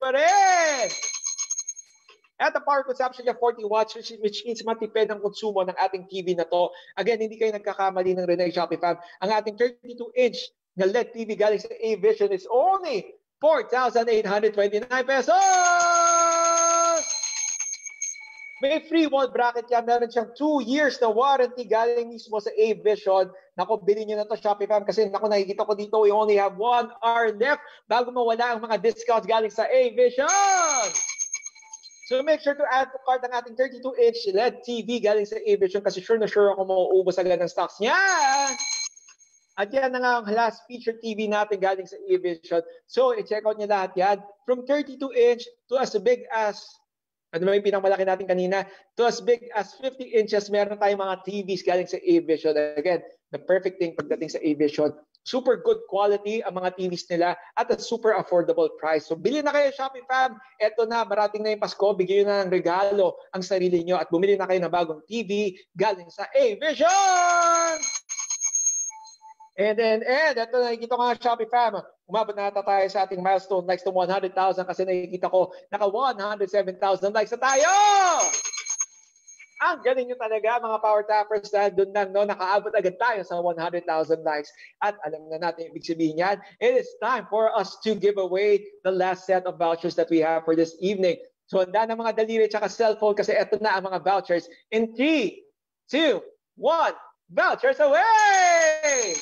Speaker 1: pa rin! At ang power consumption niya, 40 watts, which means matipid ang konsumo ng ating TV na to. Again, hindi kayo nagkakamali ng Renee, Shopee Fam. Ang ating 32-inch na LED TV galing sa A-Vision is only 4,829 pesos! May free wall bracket yan. Meron siyang 2 years na warranty galing mismo sa A-Vision. Naku, bilhin nyo na to, Shopee Fam, kasi naku, nakikita ko dito, we only have 1 hour left bago mawala ang mga discounts galing sa A-Vision. So make sure to add to cart ang ating 32-inch LED TV galing sa A-Vision kasi sure na sure ako mauubos agad ng stocks niya. At yan na nga ang last feature TV natin galing sa A-Vision. So, i-check out niya lahat yan. From 32-inch to as big as, ano ba yung pinakamalaki natin kanina, to as big as 50 inches, meron tayong mga TVs galing sa A-Vision. Again, the perfect thing pagdating sa A-Vision, super good quality ang mga TVs nila at a super affordable price. So bili na kayo, Shopee fam. Eto na, marating na yung Pasko. Bigyan nyo na ng regalo ang sarili nyo at bumili na kayo ng bagong TV galing sa A-Vision! And eto na, nakikita ko nga, Shopee fam. Umabot na ata tayo sa ating milestone likes to 100,000 kasi nakikita ko naka 107,000 likes na tayo! Ang galing nyo talaga mga Power Tappers dahil doon lang nakaabot agad tayo sa 100,000 likes. At alam na natin ibig sabihin yan, it is time for us to give away the last set of vouchers that we have for this evening. So handa na mga daliri at cellphone kasi eto na ang mga vouchers. In 3, 2, 1, vouchers away!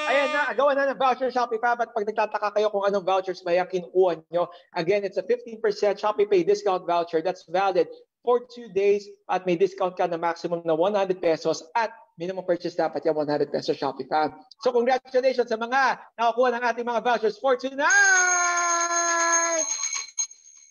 Speaker 1: Ayan na, gawa na ng voucher Shopee fam at pag nagtataka kayo kung anong vouchers ba yung kinukuha nyo, again, it's a 15% Shopee Pay discount voucher that's valid for 2 days at may discount ka na maximum na 100 pesos at minimum purchase dapat yung 100 pesos Shopee fam. So congratulations sa mga nakakuha ng ating mga vouchers for tonight!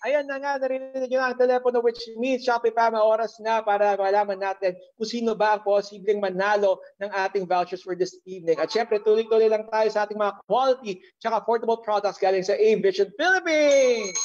Speaker 1: Ayan na nga, narinig nyo na ang telepono which means Shopee fam, oras na para malaman natin kung sino ba ang posibleng manalo ng ating vouchers for this evening. At syempre, tuloy-tuloy lang tayo sa ating mga quality at affordable products galing sa A-Vision Philippines!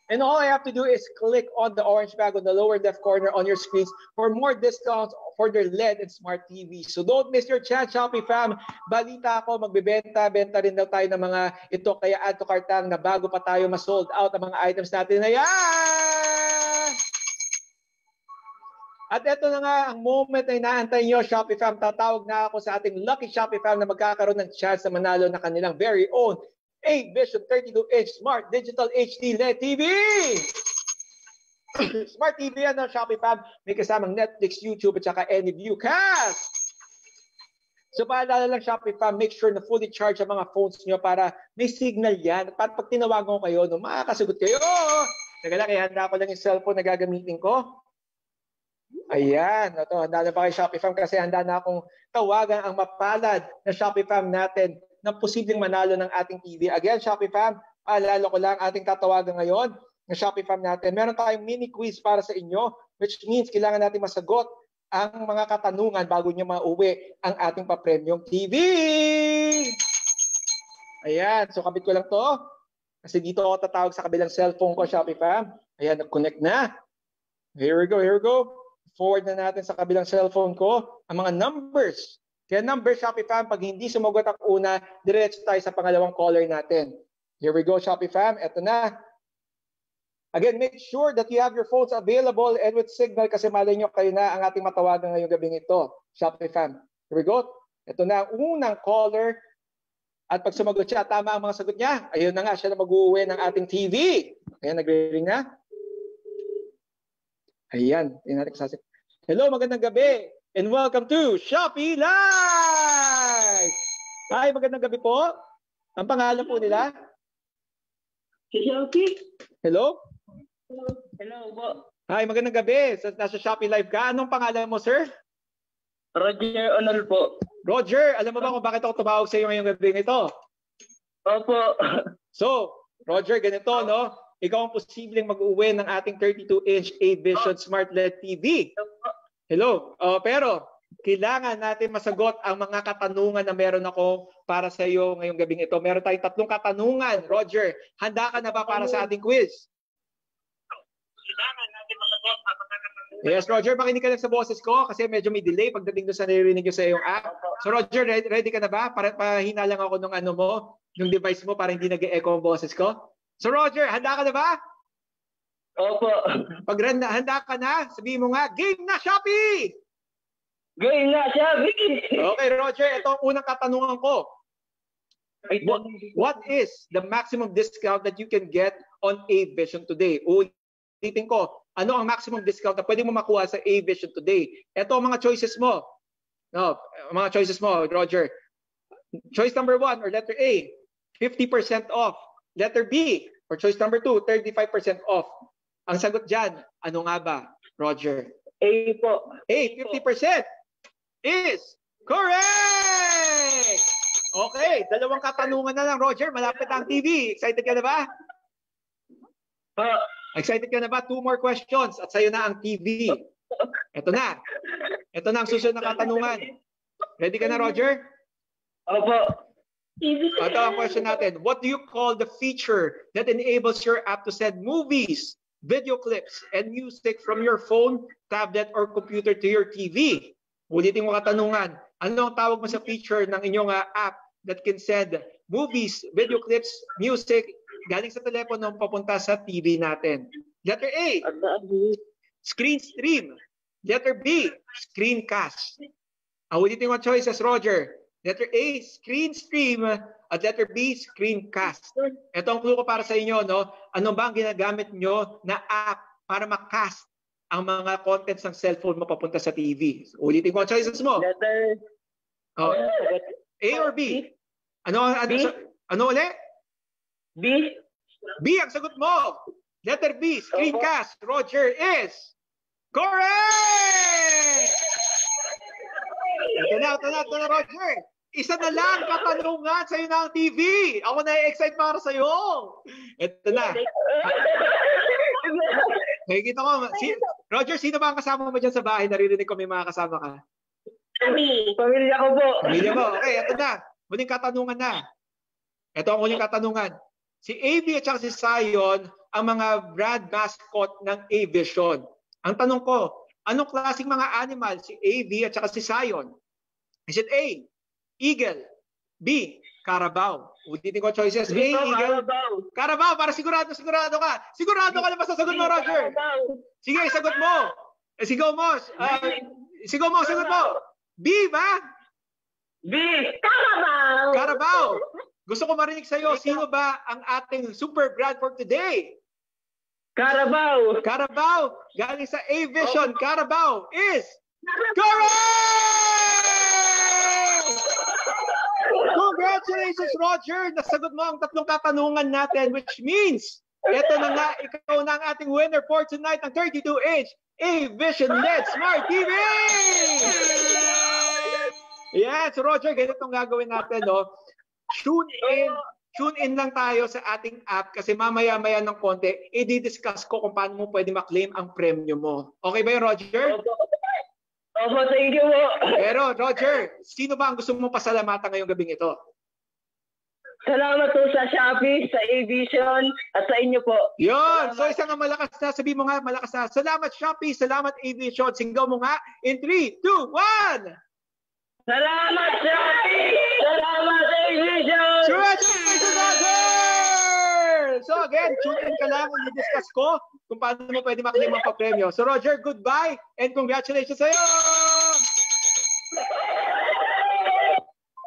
Speaker 1: And all I have to do is click on the orange bag on the lower left corner on your screens for more discounts for their LED and smart TV. So don't miss your chance, Shopee fam. Balita ako, magbebenta rin daw tayo ng mga ito. Kaya add to cart na bago pa tayo ma-sold out ang mga items natin. Ayan! At ito na nga ang moment na inaantay nyo, Shopee fam. Tatawag na ako sa ating lucky Shopee fam na magkakaroon ng chance na manalo na kanilang very own A-Vision 32-inch Smart Digital HD LED TV! Smart TV yan ng Shopee fam. May kasamang Netflix, YouTube at saka any Viewcast. So paalala lang Shopee fam, make sure na fully charge ang mga phones nyo para may signal yan. Para pag tinawagan ko kayo, makakasagot kayo. Teka lang, ihanda ko lang yung cellphone na gagamitin ko. Ayan, ito, handa na pa kay Shopee fam kasi handa na akong tawagan ang mapalad na Shopee fam natin na posibleng manalo ng ating TV. Again, Shopee fam, paalala ko lang ating tatawagan ngayon ng Shopee fam natin. Meron tayong mini quiz para sa inyo which means kailangan natin masagot ang mga katanungan bago nyo mauwi ang ating pa-premium TV. Ayan, so kabit ko lang to kasi dito ako tatawag sa kabilang cellphone ko, Shopee fam. Ayan, nag-connect na. Here we go, here we go. Forward na natin sa kabilang cellphone ko ang mga numbers. Kaya number Shopee fam, pag hindi sumagot ang una, diretso tayo sa pangalawang caller natin. Here we go, Shopee fam. Ito na. Again, make sure that you have your phones available and with signal kasi malay nyo kayo na ang ating matawagan ngayong gabing ito. Shopee fam. Here we go. Ito na ang unang caller. At pag sumagot siya, tama ang mga sagot niya. Ayun na nga, siya na mag-uwi ng ating TV. Ayan, nagre-ring na. Ayan. Hello, magandang gabi. And welcome to Shopee Live! Hi, magandang gabi po. Ang pangalan po nila?
Speaker 2: Si Shopee.
Speaker 1: Hello?
Speaker 2: Hello po.
Speaker 1: Hi, magandang gabi. Nasa Shopee Live ka. Anong pangalan mo, sir?
Speaker 2: Roger Onol po.
Speaker 1: Roger, alam mo ba kung bakit ako tumawag sa iyo ngayong gabi nito?
Speaker 2: Opo.
Speaker 1: So, Roger, ganito, no? Ikaw ang posibleng mag-uwi ng ating 32-inch A-Vision Smart LED TV. Hello. Pero kailangan natin masagot ang mga katanungan na meron ako para sa iyo ngayong gabing ito. Meron tayong 3 katanungan. Roger, handa ka na ba para sa ating quiz?
Speaker 2: Kailangan natin masagot ang mga katanungan.
Speaker 1: Yes, Roger, makinig ka lang sa boses ko kasi medyo may delay pagdating doon sa naririnig ko sa iyong app. So Roger, ready ka na ba? Para pahina lang ako ng yung device mo para hindi nag-e-echo ang boses ko. So Roger, handa ka na ba?
Speaker 2: Opo.
Speaker 1: Pag handa ka na, sabihin mo nga, game na Shopee!
Speaker 2: Game na, Shopee!
Speaker 1: Okay, Roger, ito ang unang katanungan ko. What is the maximum discount that you can get on A-Vision today? Ulitin ko, ano ang maximum discount na pwede mo makuha sa A-Vision today? Ito ang mga choices mo. No, mga choices mo, Roger. Choice number 1 or letter A, 50% off. Letter B, or choice number 2, 35% off. Ang sagot dyan, ano nga ba, Roger?
Speaker 2: A po.
Speaker 1: A, 50% is correct! Okay, 2 katanungan na lang, Roger. Malapit ang TV. Excited ka na ba? Excited ka na ba? 2 more questions at sa'yo na ang TV. Ito na. Ito na ang susunod na katanungan. Ready ka na, Roger?
Speaker 3: Opo.
Speaker 1: Ito ang question natin. What do you call the feature that enables your app to send movies, video clips, and music from your phone, tablet, or computer to your TV? Ulitin mo katanungan. Ano ang tawag mo sa feature ng inyong app that can send movies, video clips, music, galing sa telepono papunta sa TV natin? Letter A, screen stream. Letter B, screencast. Ulitin mo choices, Roger. Letter A, screen stream, at letter B, screencast. Ito ang clue ko para sa inyo, no? Ano ba ang ginagamit nyo na app para makast ang mga contents ng cellphone mo papunta sa TV? Ulitin ko ang choices mo.
Speaker 3: Letter
Speaker 1: A or B? Ano ulit?
Speaker 3: B.
Speaker 1: B ang sagot mo. Letter B, screencast. Roger is correct! Ito na, Roger. Isa na lang katanungan sa'yo ng TV. Ako na-excite para sa'yo. Ito na. Nakikita ko. Roger, sino ba ang kasama mo dyan sa bahay? Naririnig ko may mga kasama ka.
Speaker 3: Pamilya ko po.
Speaker 1: Pamilya mo. Okay, ito na. Muling katanungan na. Ito ang muling katanungan. Si AV at saka si Zion ang mga brand mascot ng A-Vision. Ang tanong ko, anong klaseng mga animal si AV at saka si Zion? Is it A, eagle, B, carabao? Ulitin ko choices. A, eagle, carabao. Para sigurado ka. Sigurado ka na ba sa sagot mo, Roger? Sige, sagot mo. Sigaw mo. Sagot mo. B ba?
Speaker 3: B. Carabao.
Speaker 1: Carabao. Gusto ko marinig sa'yo, sino ba ang ating super brand for today?
Speaker 3: Carabao.
Speaker 1: Carabao. Galing sa A-Vision. Carabao is correct! Congratulations, Roger! Nasagot mo ang tatlong katanungan natin, which means, eto na nga, ikaw na ang ating winner for tonight ng 32-inch A-Vision LED Smart TV! Yeah, so Roger, ganitong gagawin natin, no? Tune in lang tayo sa ating app kasi mamaya-maya ng konti, i-discuss ko kung paano mo pwede maklaim ang premium mo. Okay ba yun, Roger?
Speaker 3: Opo, thank you po.
Speaker 1: Pero, Roger, sino ba ang gusto mong pasalamatan ngayong gabing ito?
Speaker 3: Salamat po sa Shopee, sa A-Vision, at sa inyo po.
Speaker 1: Yun! So, isang nga malakas na. Sabi mo nga, malakas na. Salamat, Shopee. Salamat, A-Vision. Singaw mo nga in 3, 2, 1!
Speaker 3: Salamat, Shopee! Salamat, A-Vision!
Speaker 1: Congratulations, Roger! So again, tune in ka lang, i-discuss ko kung paano mo pwede maklaim ang papremyo. So Roger, goodbye and congratulations sa'yo!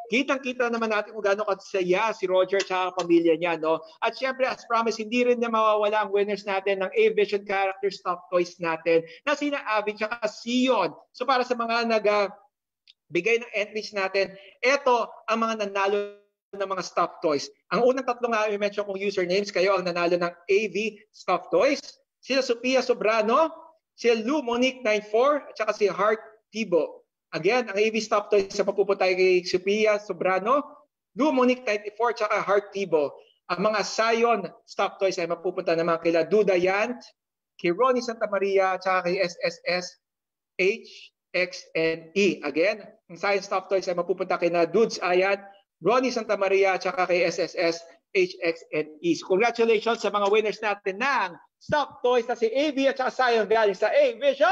Speaker 1: Kitang-kita naman natin kung gaano kasaya si Roger at pamilya niya, no? At syempre, as promised, hindi rin na mawawala ang winners natin ng A-Vision character stock toys natin na sina Avi at Sion. So para sa mga bigay ng entries natin, ito ang mga nanalo ng mga stuffed toys. Ang unang tatlo nga i-mention kong usernames, kayo ang nanalo ng AV stuffed toys. Sila Sophia Sobrano, si Lou Monique 94, at saka si Heart Tibo. Again, ang AV stuffed toys sa mapupunta kay Sophia Sobrano, Lou Monique 94, at saka Heart Tibo. Ang mga Zion stuffed toys ay mapupunta naman kila Duda Yant, kay Ronnie Santa Maria, at saka kay SSS HXNE. Again, ang Zion stuffed toys ay mapupunta kay Dudes Ayat, Ronnie Santa Maria at saka kay SSS HXNE. So congratulations sa mga winners natin ng stuffed toys na si AV at saka Zion galing sa A-Vision!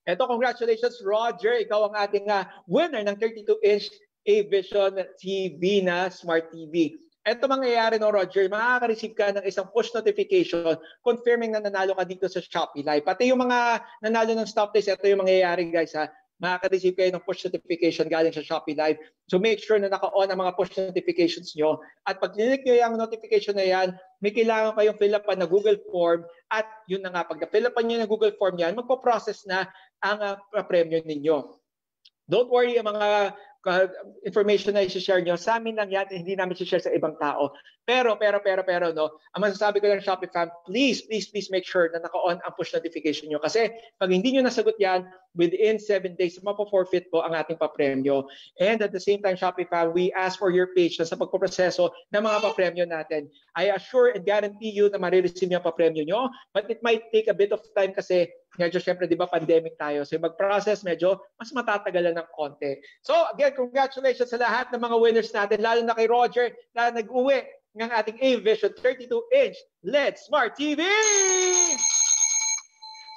Speaker 1: Ito, congratulations Roger. Ikaw ang ating winner ng 32-inch A-Vision TV na Smart TV. Ito mangyayari, no, Roger, makaka-receive ka ng isang push notification confirming na nanalo ka dito sa Shopee Live. Pati yung mga nanalo ng stuffed toys, ito yung mangyayari, guys, ha. Makaka-receive kayo ng push notification galing sa Shopee Live. So make sure na naka-on ang mga push notifications nyo. At pag click nyo yung notification na yan, may kailangan kayong fill up pa na Google Form. At yun na nga, pag na-fill up nyo ng Google Form yan, magpo-process na ang premium ninyo. Don't worry, ang mga information na i-share nyo, sa amin lang yan, hindi namin i-share sa ibang tao. Pero, no, ang masasabi ko lang, Shopee fam, please make sure na naka-on ang push notification nyo. Kasi pag hindi nyo nasagot yan, within 7 days, mapo-forfeit po ang ating papremyo. And at the same time, Shopee fam, we ask for your patience sa pagpoproseso ng mga papremyo natin. I assure and guarantee you na marireceive yung papremyo nyo, but it might take a bit of time kasi medyo syempre, di ba, pandemic tayo. So yung mag-process, medyo mas matatagalan ng konti. So again, congratulations sa lahat ng mga winners natin, lalo na kay Roger na nag-uwi ng ating A-Vision 32-inch LED Smart TV!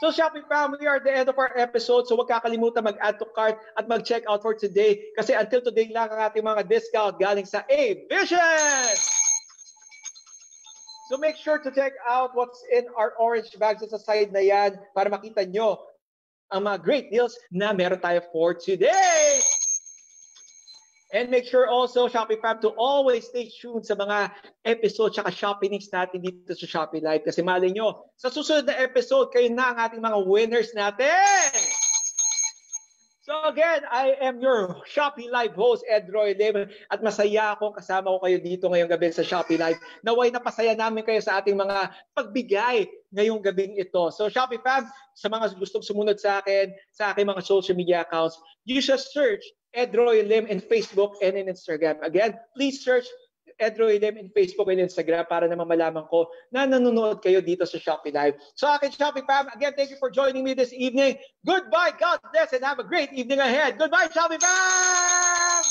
Speaker 1: So Shopee fam, we are at the end of our episode. So huwag kakalimutan mag-add to cart at mag-check out for today kasi until today lang ang ating mga discount galing sa A-Vision! So make sure to check out what's in our orange bags sa side na yan para makita nyo ang mga great deals na meron tayo for today! And make sure also, Shopee fam, to always stay tuned sa mga episode tsaka Shopee News natin dito sa Shopee Live. Kasi mali nyo, sa susunod na episode, kayo na ang ating mga winners natin! So again, I am your Shopee Live host, Ed Roy Lim, at masaya akong kasama ko kayo dito ngayong gabi sa Shopee Live. Naway napasaya namin kayo sa ating mga pagbigay ngayong gabing ito. So Shopee fam, sa mga gustong sumunod sa akin, sa aking mga social media accounts, you just search Ed Roy Lim in Facebook and in Instagram. Again, please search Ed Roy Lim in Facebook and Instagram para naman malaman ko na nanonood kayo dito sa Shopee Live. So akin Shopee fam, again, thank you for joining me this evening. Goodbye, God bless, and have a great evening ahead. Goodbye, Shopee fam!